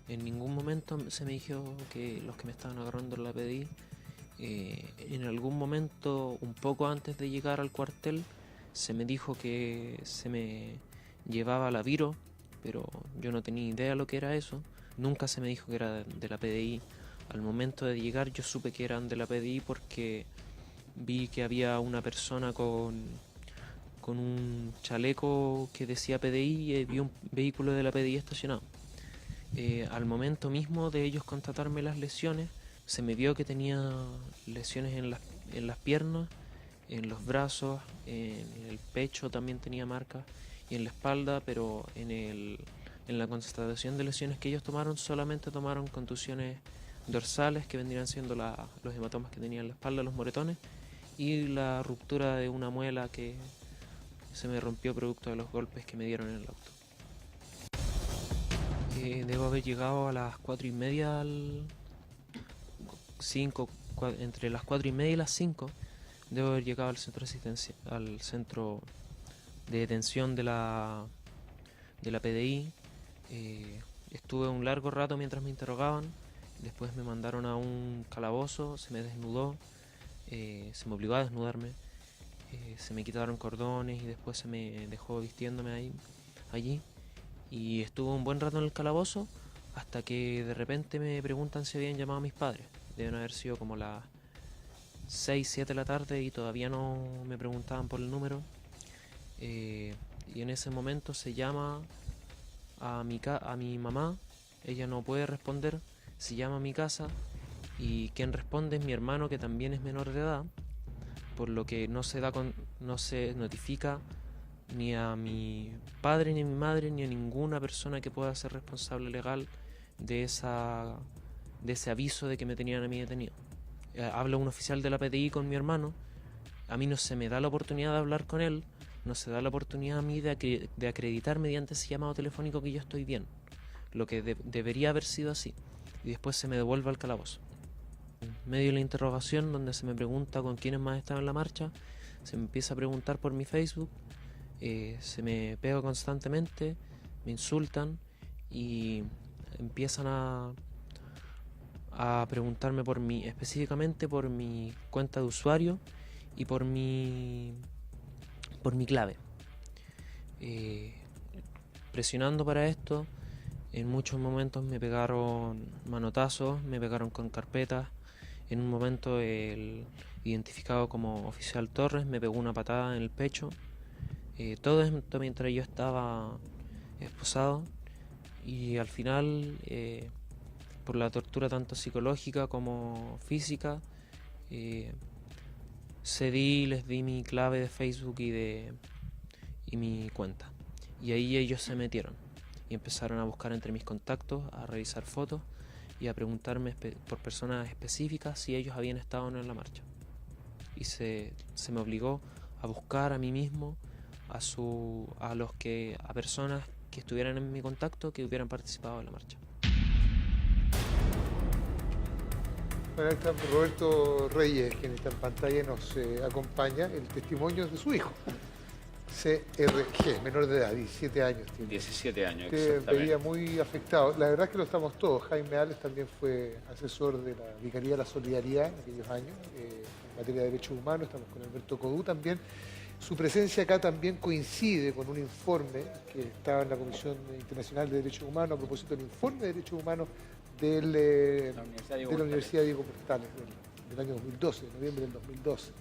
En ningún momento se me dijo que los que me estaban agarrando la PDI, en algún momento, un poco antes de llegar al cuartel, se me dijo que se me llevaba a la Viro, pero yo no tenía idea de lo que era eso. Nunca se me dijo que era de la PDI. Al momento de llegar yo supe que eran de la PDI porque vi que había una persona con un chaleco que decía PDI y vi un vehículo de la PDI estacionado. Al momento mismo de ellos constatarme las lesiones, se me vio que tenía lesiones en las piernas, en los brazos, en el pecho también tenía marcas y en la espalda, pero en la constatación de lesiones que ellos tomaron solamente tomaron contusiones dorsales, que vendrían siendo los hematomas que tenía en la espalda, los moretones, y la ruptura de una muela que se me rompió producto de los golpes que me dieron en el auto. Debo haber llegado a las 4:30 entre las 4:30 y las 5. Debo haber llegado al centro de asistencia, al centro de detención de la PDI. Estuve un largo rato mientras me interrogaban. Después me mandaron a un calabozo, se me desnudó, se me obligó a desnudarme, se me quitaron cordones y después se me dejó vistiéndome allí. Y estuve un buen rato en el calabozo hasta que de repente me preguntan si habían llamado a mis padres. deben haber sido como las 6, 7 de la tarde y todavía no me preguntaban por el número. Y en ese momento se llama a mi mamá, ella no puede responder, se llama a mi casa y quien responde es mi hermano, que también es menor de edad, por lo que no se notifica ni a mi padre, ni a mi madre, ni a ninguna persona que pueda ser responsable legal de ese aviso de que me tenían a mí detenido. Habla un oficial de la PDI con mi hermano, a mí no se me da la oportunidad de hablar con él, no se da la oportunidad a mí de acreditar mediante ese llamado telefónico que yo estoy bien, lo que debería haber sido así, y después se me devuelve al calabozo. En medio de la interrogación, donde se me pregunta con quiénes más estaban en la marcha, se me empieza a preguntar por mi Facebook, se me pega constantemente, me insultan y empiezan a preguntarme específicamente por mi cuenta de usuario y por mi clave. Presionando para esto, en muchos momentos me pegaron manotazos, me pegaron con carpetas. En un momento el identificado como oficial Torres me pegó una patada en el pecho. Todo esto mientras yo estaba esposado, y al final, por la tortura tanto psicológica como física, les di mi clave de Facebook y mi cuenta, y ahí ellos se metieron y empezaron a buscar entre mis contactos, a revisar fotos y a preguntarme por personas específicas si ellos habían estado o no en la marcha, y se me obligó a buscar a mí mismo a personas que estuvieran en mi contacto que hubieran participado en la marcha. Bueno, ahí está Roberto Reyes, quien está en pantalla, nos acompaña el testimonio de su hijo, CRG, menor de edad, 17 años tiene. 17 años, que exactamente. veía muy afectado. La verdad es que lo estamos todos. Jaime Ales también fue asesor de la Vicaría de la Solidaridad en aquellos años, en materia de derechos humanos. Estamos con Alberto Codú también. Su presencia acá también coincide con un informe que estaba en la Comisión Internacional de Derechos Humanos a propósito del informe de derechos humanos de la Universidad Diego Portales del año 2012, de noviembre del 2012.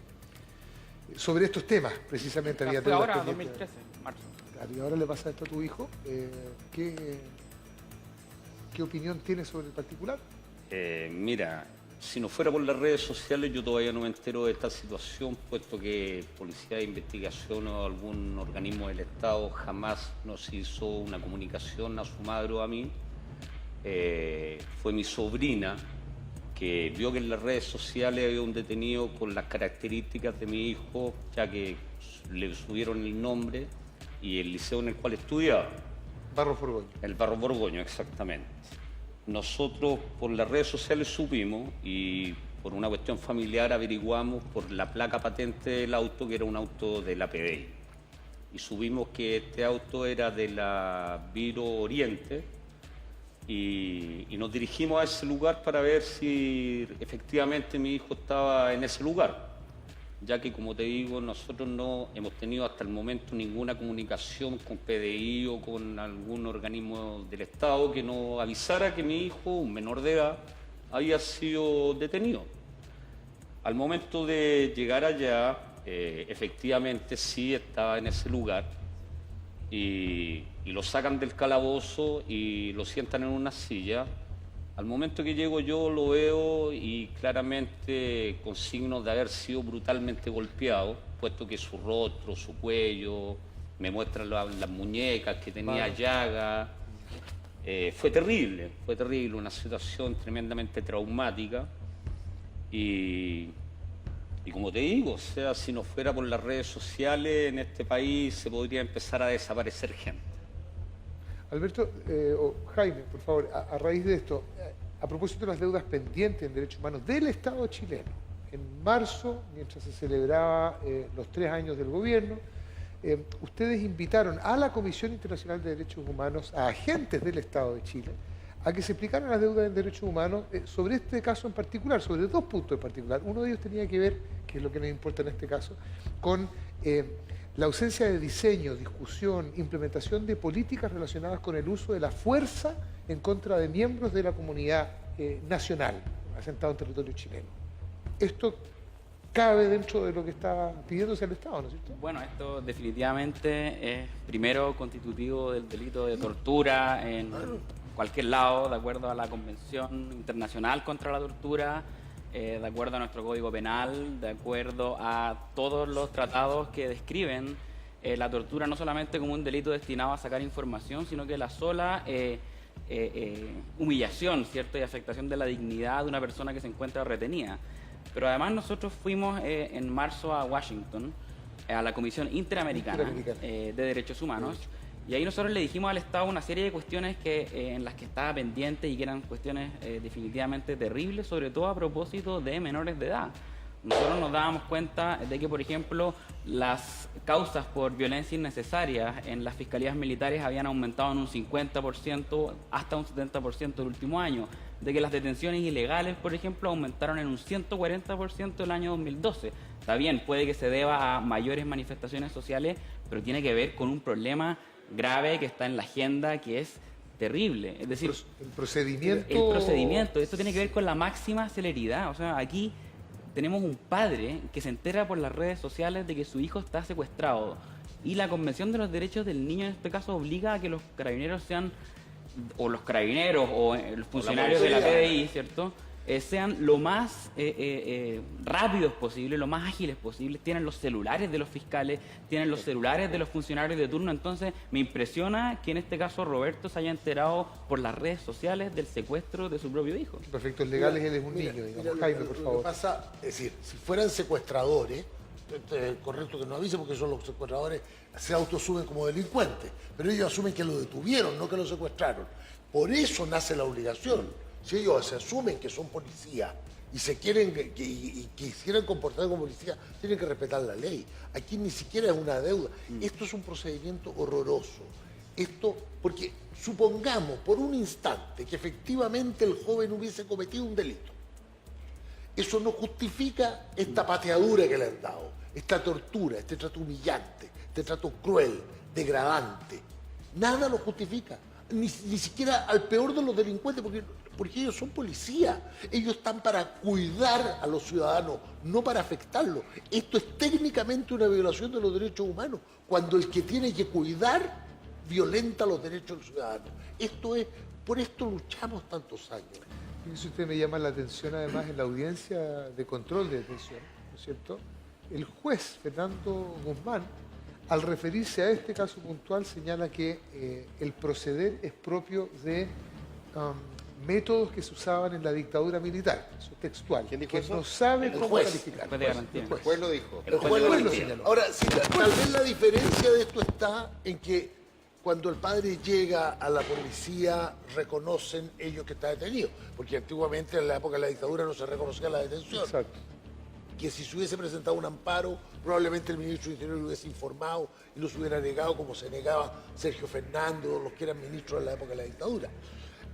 Sobre estos temas, precisamente. Había Fue ahora, 2013, marzo. Claro, y ahora le pasa esto a tu hijo. ¿Qué opinión tienes sobre el particular? Mira, si no fuera por las redes sociales, yo todavía no me entero de esta situación, puesto que Policía de Investigación o algún organismo del Estado jamás nos hizo una comunicación a su madre o a mí. Fue mi sobrina que vio que en las redes sociales había un detenido con las características de mi hijo, ya que le subieron el nombre y el liceo en el cual estudiaba. Barro Borgoño. El Barro Borgoño, exactamente. Nosotros por las redes sociales supimos y por una cuestión familiar averiguamos por la placa patente del auto, que era un auto de la PDI. Y supimos que este auto era de la Viro Oriente y nos dirigimos a ese lugar para ver si efectivamente mi hijo estaba en ese lugar. Ya que, como te digo, nosotros no hemos tenido hasta el momento ninguna comunicación con PDI o con algún organismo del Estado que nos avisara que mi hijo, un menor de edad, había sido detenido. Al momento de llegar allá, efectivamente sí estaba en ese lugar y lo sacan del calabozo y lo sientan en una silla. Al momento que llego yo lo veo y claramente con signos de haber sido brutalmente golpeado, puesto que su rostro, su cuello, me muestran las muñecas que tenía llagas. Fue terrible, una situación tremendamente traumática. Y como te digo, o sea, si no fuera por las redes sociales, en este país se podría empezar a desaparecer gente. Alberto, o Jaime, por favor, a raíz de esto, a propósito de las deudas pendientes en derechos humanos del Estado chileno, en marzo, mientras se celebraba los 3 años del gobierno, ustedes invitaron a la Comisión Internacional de Derechos Humanos, a agentes del Estado de Chile, a que se explicaran las deudas en derechos humanos sobre este caso en particular, sobre 2 puntos en particular. Uno de ellos tenía que ver, que es lo que nos importa en este caso, con la ausencia de diseño, discusión, implementación de políticas relacionadas con el uso de la fuerza en contra de miembros de la comunidad nacional, asentado en territorio chileno. Esto cabe dentro de lo que está pidiéndose al Estado, ¿no es cierto? Bueno, esto definitivamente es primero constitutivo del delito de tortura en cualquier lado, de acuerdo a la Convención Internacional contra la Tortura, de acuerdo a nuestro Código Penal, de acuerdo a todos los tratados que describen la tortura no solamente como un delito destinado a sacar información, sino que la sola humillación, ¿cierto?, y afectación de la dignidad de una persona que se encuentra retenida. Pero además nosotros fuimos en marzo a Washington, a la Comisión Interamericana de Derechos Humanos, y ahí nosotros le dijimos al Estado una serie de cuestiones en las que estaba pendiente y que eran cuestiones definitivamente terribles, sobre todo a propósito de menores de edad. Nosotros nos dábamos cuenta de que, por ejemplo, las causas por violencia innecesaria en las fiscalías militares habían aumentado en un 50% hasta un 70% el último año, de que las detenciones ilegales, por ejemplo, aumentaron en un 140% el año 2012. Está bien, puede que se deba a mayores manifestaciones sociales, pero tiene que ver con un problema grave que está en la agenda, que es terrible. Es decir, el procedimiento... El procedimiento, esto tiene que ver con la máxima celeridad. O sea, aquí tenemos un padre que se entera por las redes sociales de que su hijo está secuestrado, y la Convención de los Derechos del Niño en este caso obliga a que los carabineros sean, o los carabineros o los funcionarios de la PDI, ¿cierto?, sean lo más rápidos posible, lo más ágiles posible. Tienen los celulares de los fiscales, tienen los celulares de los funcionarios de turno. Entonces me impresiona que en este caso Roberto se haya enterado por las redes sociales del secuestro de su propio hijo. Por efectos legales él es un niño, digamos. Jaime, por favor. Lo que pasa, es decir, si fueran secuestradores, correcto que no avisen, porque son los secuestradores, se autosuben como delincuentes, pero ellos asumen que lo detuvieron, no que lo secuestraron. Por eso nace la obligación. Si ellos se asumen que son policías y se quieren y quisieran comportar como policía, tienen que respetar la ley. Aquí ni siquiera es una deuda. Esto es un procedimiento horroroso. Esto, porque supongamos por un instante que efectivamente el joven hubiese cometido un delito. Eso no justifica esta pateadura que le han dado, esta tortura, este trato humillante, este trato cruel, degradante. Nada lo justifica. Ni siquiera al peor de los delincuentes, porque ellos son policías. Ellos están para cuidar a los ciudadanos, no para afectarlos. Esto es técnicamente una violación de los derechos humanos, cuando el que tiene que cuidar violenta los derechos del ciudadano. Por esto luchamos tantos años. Eso usted me llama la atención además en la audiencia de control de detención, ¿no es cierto? El juez Fernando Guzmán, al referirse a este caso puntual, señala que el proceder es propio de métodos que se usaban en la dictadura militar. Eso es textual. ¿Quién dijo que eso? no sabe El cómo juez. calificar. El juez lo dijo. El juez lo señaló. Ahora, sí, tal vez la diferencia de esto está en que cuando el padre llega a la policía, reconocen ellos que está detenido. Porque antiguamente, en la época de la dictadura, no se reconocía la detención. Exacto. Que si se hubiese presentado un amparo, probablemente el ministro de Interior lo hubiese informado y los hubiera negado, como se negaba Sergio Fernández o los que eran ministros en la época de la dictadura.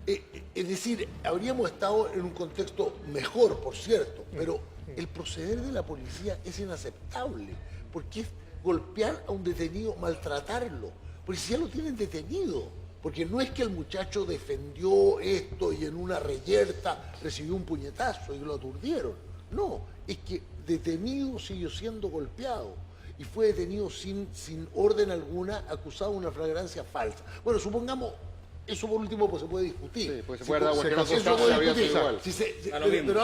Es decir, habríamos estado en un contexto mejor, por cierto, pero el proceder de la policía es inaceptable, porque es golpear a un detenido, maltratarlo, porque si ya lo tienen detenido, porque no es que el muchacho defendió esto y en una reyerta recibió un puñetazo y lo aturdieron, no, es que detenido siguió siendo golpeado y fue detenido sin orden alguna, acusado de una flagrancia falsa. Bueno, supongamos, eso por último pues se puede discutir. Sí, pues se puede dar cualquier otro Eso caso, puede habría sido discutir. igual. Pero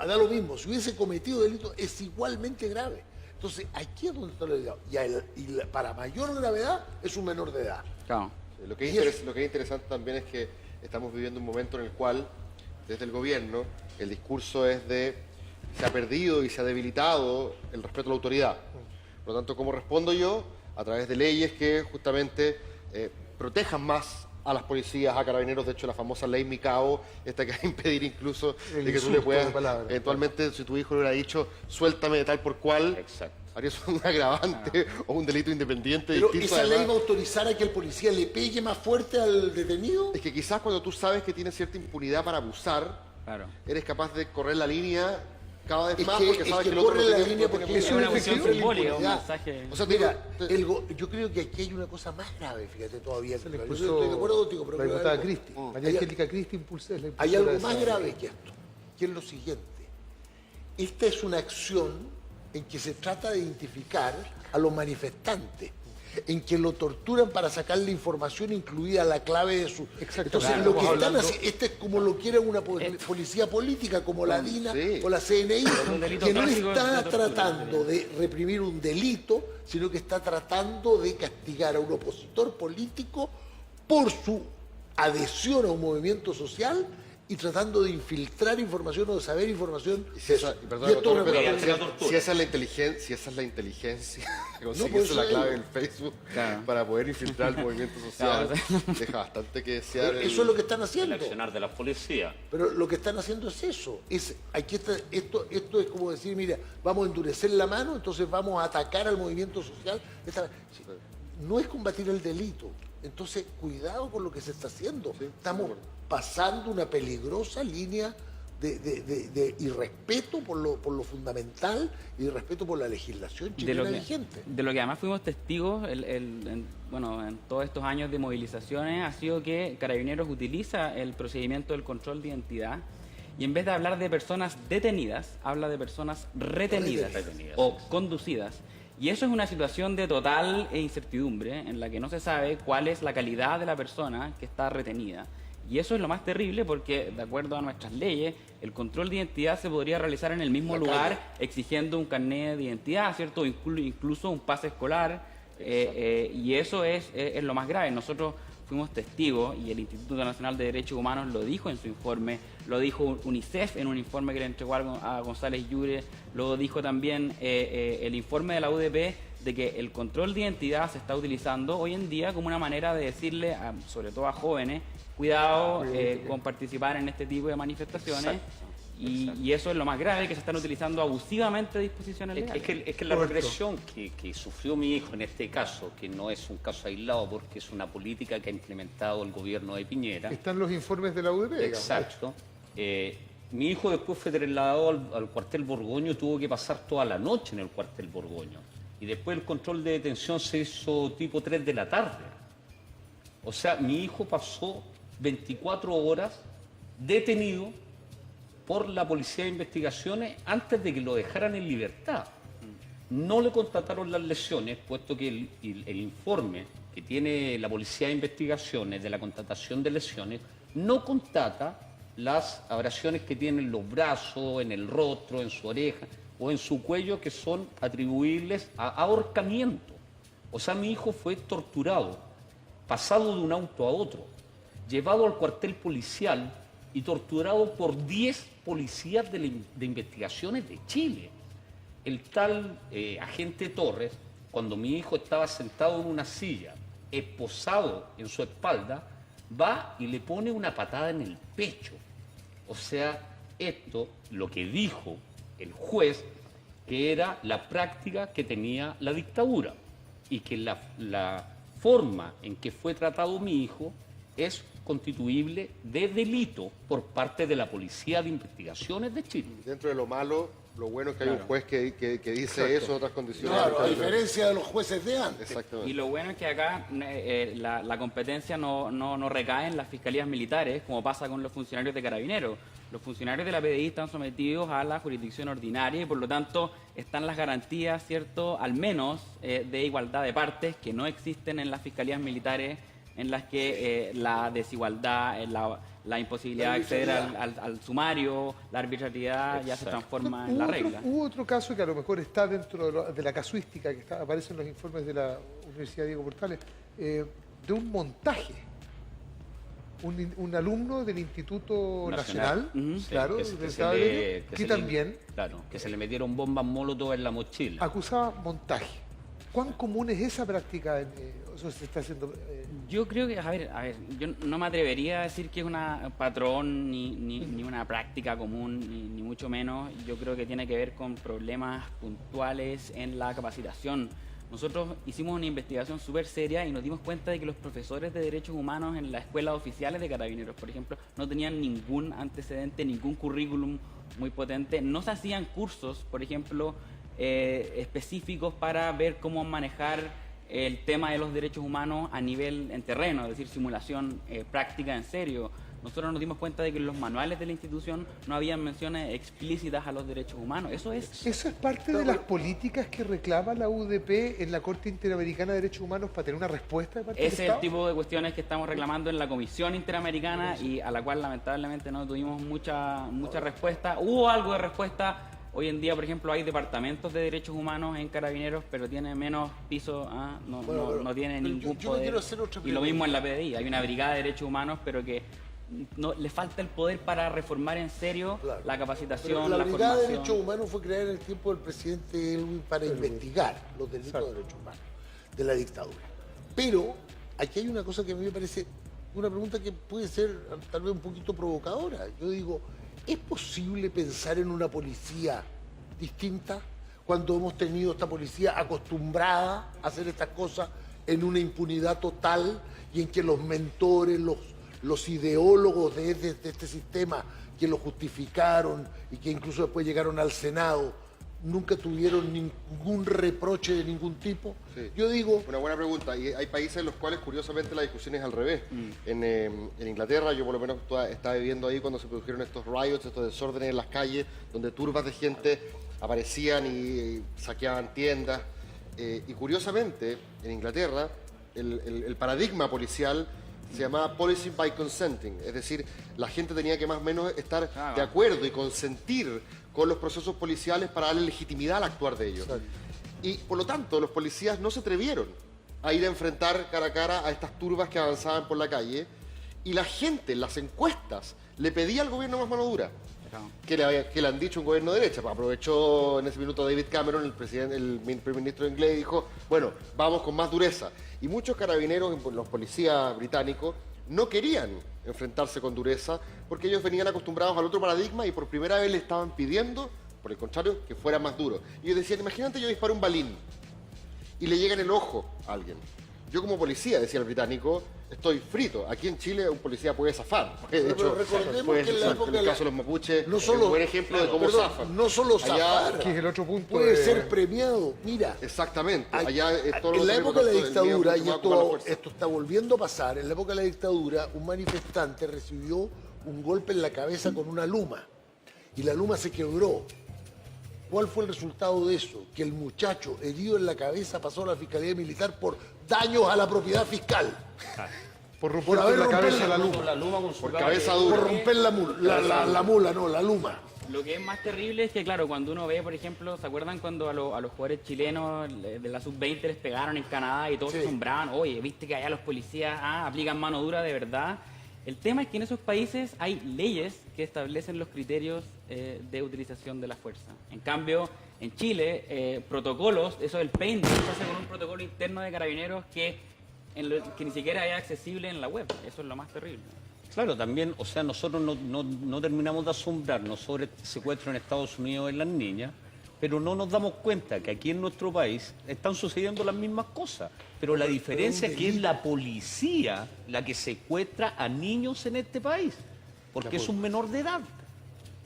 da lo mismo. Si hubiese cometido delito, es igualmente grave. Entonces, aquí es donde está la idea. Para mayor gravedad, es un menor de edad. Claro. Lo que es interesante también es que estamos viviendo un momento en el cual, desde el gobierno, el discurso es se ha perdido y se ha debilitado el respeto a la autoridad. Por lo tanto, ¿cómo respondo yo? A través de leyes que justamente protejan más a las policías, a carabineros. De hecho, la famosa ley Micao, esta que va a impedir incluso de que tú le puedas, eventualmente, si tu hijo le hubiera dicho, suéltame de tal por cual, habría sido un agravante o un delito independiente. Pero distinto, ¿esa además. ley va a autorizar a que el policía le pegue más fuerte al detenido? Es que quizás cuando tú sabes que tienes cierta impunidad para abusar, eres capaz de correr la línea cada vez más, porque sabes que el otro corre no la tiene- línea no porque tiene es por qué. una cuestión simbólica, un impunidad. mensaje. O sea, Mira, digo, yo creo que aquí hay una cosa más grave, fíjate todavía. Se le Yo expuso estoy de acuerdo contigo, pero la hay diputada algo- Cristi. María hay- Angélica Cristi impulsa la Hay impulsora algo de más esa grave ley. que esto. que es lo siguiente. Esta es una acción en que se trata de identificar a los manifestantes, en que lo torturan para sacarle información, incluida la clave de su... Entonces, claro, lo que están haciendo, este es como lo quiere una policía política, como la DINA o la CNI, que no está tratando de reprimir un delito, sino que está tratando de castigar a un opositor político por su adhesión a un movimiento social y tratando de infiltrar información o de saber información. Si esa es la inteligencia, conseguirse la clave del Facebook para poder infiltrar el movimiento social, deja bastante que desear. Eso es lo que están haciendo. El accionar de la policía. Pero lo que están haciendo es eso. Esto es como decir, mira, vamos a endurecer la mano, entonces vamos a atacar al movimiento social. No es combatir el delito. Entonces, cuidado con lo que se está haciendo. Estamos pasando una peligrosa línea de irrespeto por lo fundamental y irrespeto por la legislación chilena vigente. De lo que además fuimos testigos en todos estos años de movilizaciones ha sido que Carabineros utiliza el procedimiento del control de identidad y en vez de hablar de personas detenidas, habla de personas retenidas. O conducidas. Y eso es una situación de total incertidumbre en la que no se sabe cuál es la calidad de la persona que está retenida. Y eso es lo más terrible porque, de acuerdo a nuestras leyes, el control de identidad se podría realizar en el mismo lugar exigiendo un carnet de identidad, ¿cierto? Incluso un pase escolar. Y eso es lo más grave. Nosotros fuimos testigos y el Instituto Nacional de Derechos Humanos lo dijo en su informe, lo dijo UNICEF en un informe que le entregó a González Llure, lo dijo también el informe de la UDP, de que el control de identidad se está utilizando hoy en día como una manera de decirle, sobre todo a jóvenes, cuidado con participar en este tipo de manifestaciones. Y eso es lo más grave, que se están utilizando abusivamente disposiciones legales. Es que la represión que sufrió mi hijo en este caso, que no es un caso aislado porque es una política que ha implementado el gobierno de Piñera. Están los informes de la UDP. Exacto. Mi hijo después fue trasladado al cuartel Borgoño, tuvo que pasar toda la noche en el cuartel Borgoño. Y después el control de detención se hizo tipo 3 de la tarde. O sea, mi hijo pasó 24 horas detenido por la Policía de Investigaciones antes de que lo dejaran en libertad. No le constataron las lesiones, puesto que el informe que tiene la Policía de Investigaciones de la constatación de lesiones no constata las abrasiones que tiene en los brazos, en el rostro, en su oreja o en su cuello, que son atribuibles a ahorcamiento. O sea, mi hijo fue torturado, pasado de un auto a otro, llevado al cuartel policial y torturado por 10 policías de investigaciones de Chile. El tal agente Torres, cuando mi hijo estaba sentado en una silla, esposado en su espalda, va y le pone una patada en el pecho. O sea, esto, lo que dijo el juez, que era la práctica que tenía la dictadura y que la forma en que fue tratado mi hijo es constituible de delito por parte de la Policía de Investigaciones de Chile. Dentro de lo malo, lo bueno es que hay un juez que dice eso, otras condiciones. Claro, a diferencia de los jueces de antes. Exactamente. Y lo bueno es que acá la competencia no recae en las fiscalías militares, como pasa con los funcionarios de Carabineros. Los funcionarios de la PDI están sometidos a la jurisdicción ordinaria y por lo tanto están las garantías, ¿cierto?, al menos de igualdad de partes que no existen en las fiscalías militares, en las que la desigualdad, la imposibilidad de acceder al sumario, la arbitrariedad ya se transforma en la regla. Hubo otro caso que a lo mejor está dentro de la casuística que aparece en los informes de la Universidad Diego Portales, de un montaje. Un alumno del Instituto Nacional, claro, que también... Claro, que se le metieron bombas molotov en la mochila. Acusaba montaje. ¿Cuán común es esa práctica? Eso se está haciendo. Yo creo que, a ver, yo no me atrevería a decir que es un patrón ni una práctica común, ni mucho menos. Yo creo que tiene que ver con problemas puntuales en la capacitación. Nosotros hicimos una investigación súper seria y nos dimos cuenta de que los profesores de derechos humanos en las escuelas oficiales de Carabineros, por ejemplo, no tenían ningún antecedente, ningún currículum muy potente. No se hacían cursos, por ejemplo, específicos para ver cómo manejar el tema de los derechos humanos a nivel en terreno, es decir, simulación práctica en serio. nosotros nos dimos cuenta de que en los manuales de la institución no habían menciones explícitas a los derechos humanos. Eso es parte de las políticas que reclama la UDP en la Corte Interamericana de Derechos Humanos para tener una respuesta de parte del Ese es el Estado. tipo de cuestiones que estamos reclamando en la Comisión Interamericana y a la cual lamentablemente no tuvimos mucha respuesta. Hubo algo de respuesta. Hoy en día, por ejemplo, hay departamentos de derechos humanos en Carabineros, pero tiene menos piso, no tiene ningún poder. Y lo mismo en la PDI. Hay una brigada de derechos humanos, pero que no le falta el poder para reformar en serio la capacitación, la la Brigada formación. de Derechos Humanos fue creada en el tiempo del presidente Elwin para investigar los delitos de derechos humanos de la dictadura. Pero aquí hay una cosa que a mí me parece una pregunta que puede ser tal vez un poquito provocadora. Yo digo, ¿es posible pensar en una policía distinta cuando hemos tenido esta policía acostumbrada a hacer estas cosas en una impunidad total y en que los mentores, los ideólogos de este sistema que lo justificaron y que incluso después llegaron al Senado nunca tuvieron ningún reproche de ningún tipo? Sí. Yo digo... Una buena pregunta. Y hay países en los cuales, curiosamente, la discusión es al revés. En Inglaterra, yo por lo menos estaba viviendo ahí cuando se produjeron estos riots, estos desórdenes en las calles, donde turbas de gente aparecían y saqueaban tiendas. Y curiosamente, en Inglaterra, el paradigma policial se llamaba policy by consenting, es decir, la gente tenía que más o menos estar de acuerdo y consentir con los procesos policiales para darle legitimidad al actuar de ellos. Exacto. Y por lo tanto, los policías no se atrevieron a ir a enfrentar cara a cara a estas turbas que avanzaban por la calle, y la gente en las encuestas le pedía al gobierno más mano dura. Que le han dicho un gobierno de derecha. Aprovechó en ese minuto David Cameron, el primer ministro inglés, y dijo, bueno, vamos con más dureza. Y muchos carabineros, los policías británicos, no querían enfrentarse con dureza porque ellos venían acostumbrados al otro paradigma y por primera vez le estaban pidiendo, por el contrario, que fuera más duro. Y ellos decían, imagínate yo disparo un balín y le llega en el ojo a alguien. Yo como policía, decía el británico, estoy frito. Aquí en Chile un policía puede zafar. De hecho, recordemos que en la época en el caso de los mapuches no es solo, un buen ejemplo de cómo zafan. No solo zafar, allá, que es el otro punto puede ser premiado. Mira, exactamente. Allá es todo en la época de la dictadura, y esto esto está volviendo a pasar, en la época de la dictadura, un manifestante recibió un golpe en la cabeza con una luma y la luma se quebró. ¿Cuál fue el resultado de eso? Que el muchacho herido en la cabeza pasó a la Fiscalía Militar por daños a la propiedad fiscal. Por romper la cabeza la luma. Por cabeza dura. Por romper la luma. Lo que es más terrible es que, claro, cuando uno ve, por ejemplo, ¿se acuerdan cuando a los jugadores chilenos de la sub-20 les pegaron en Canadá y todos se asombraban? Oye, ¿viste que allá los policías aplican mano dura de verdad? El tema es que en esos países hay leyes que establecen los criterios de utilización de la fuerza. En cambio, en Chile, protocolos, eso del paintball se hace con un protocolo interno de carabineros que ni siquiera es accesible en la web. Eso es lo más terrible. Claro, también, o sea, nosotros no terminamos de asombrarnos sobre este secuestro en Estados Unidos de las niñas, pero no nos damos cuenta que aquí en nuestro país están sucediendo las mismas cosas. Pero la diferencia es que es la policía la que secuestra a niños en este país, porque es un menor de edad.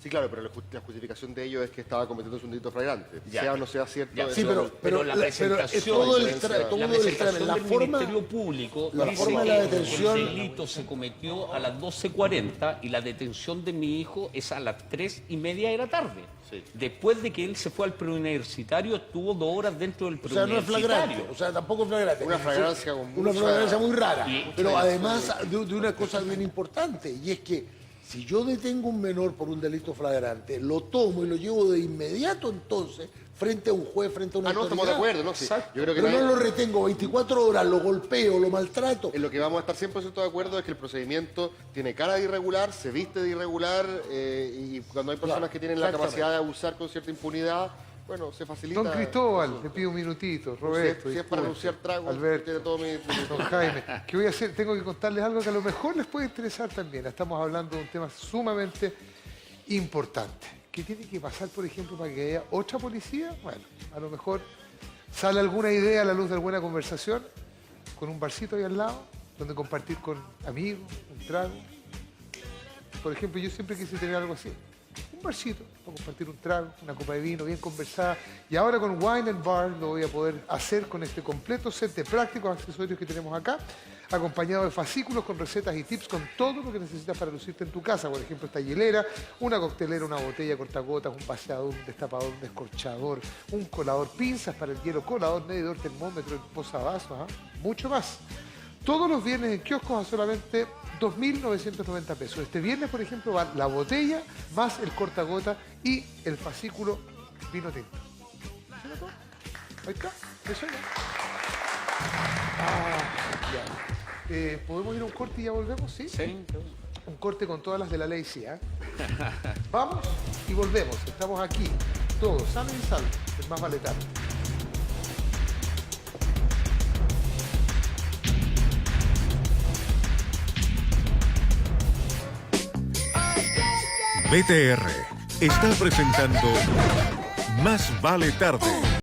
Sí, claro, pero la justificación de ello es que estaba cometiendo un delito flagrante. Ya. Sea o no sea cierto. Ya, sí, pero la presentación, todo el del Ministerio Público la dice forma de que la detención, el delito se cometió a las 12:40 y la detención de mi hijo es a las 3:30 de la tarde. Sí. Después de que él se fue al preuniversitario, estuvo 2 horas dentro del preuniversitario. O sea, no es flagrante, o sea, tampoco es flagrante. Una flagrancia muy rara. Pero además de una cosa bien importante, y es que si yo detengo a un menor por un delito flagrante, lo tomo y lo llevo de inmediato entonces frente a un juez, frente a una autoridad. No, estamos de acuerdo, ¿no? Sí. Yo creo que pero no lo retengo 24 horas, lo golpeo, lo maltrato. En lo que vamos a estar 100% de acuerdo es que el procedimiento tiene cara de irregular, se viste de irregular, y cuando hay personas que tienen la capacidad de abusar con cierta impunidad, bueno, se facilita. Don Cristóbal, le pido un minutito. Roberto, si es para anunciar tragos, Alberto, tiene todo mi... Don Jaime, ¿qué voy a hacer? Tengo que contarles algo que a lo mejor les puede interesar también. Estamos hablando de un tema sumamente importante. ¿Qué tiene que pasar, por ejemplo, para que haya otra policía? Bueno, a lo mejor sale alguna idea a la luz de alguna conversación, con un barcito ahí al lado, donde compartir con amigos, un trago. Por ejemplo, yo siempre quise tener algo así. Un barcito, para compartir un trago, una copa de vino bien conversada. Y ahora con Wine and Bar lo voy a poder hacer con este completo set de prácticos accesorios que tenemos acá, acompañado de fascículos con recetas y tips con todo lo que necesitas para lucirte en tu casa. Por ejemplo, esta hielera, una coctelera, una botella cortagotas, un vaciador, un destapador, un descorchador, un colador, pinzas para el hielo, colador, medidor, termómetro, posavasos, mucho más. Todos los viernes en kioscos a solamente 2.990 pesos. Este viernes, por ejemplo, va la botella más el cortagota y el fascículo vino tinto. ¿Sí, todo? Ahí está, eso ya. Ya. ¿Podemos ir a un corte y ya volvemos? Sí. Sí. Un corte con todas las de la ley, sí. Vamos y volvemos. Estamos aquí, todos, sanos y salvos. El Más Vale Tarde. BTR está presentando Más Vale Tarde.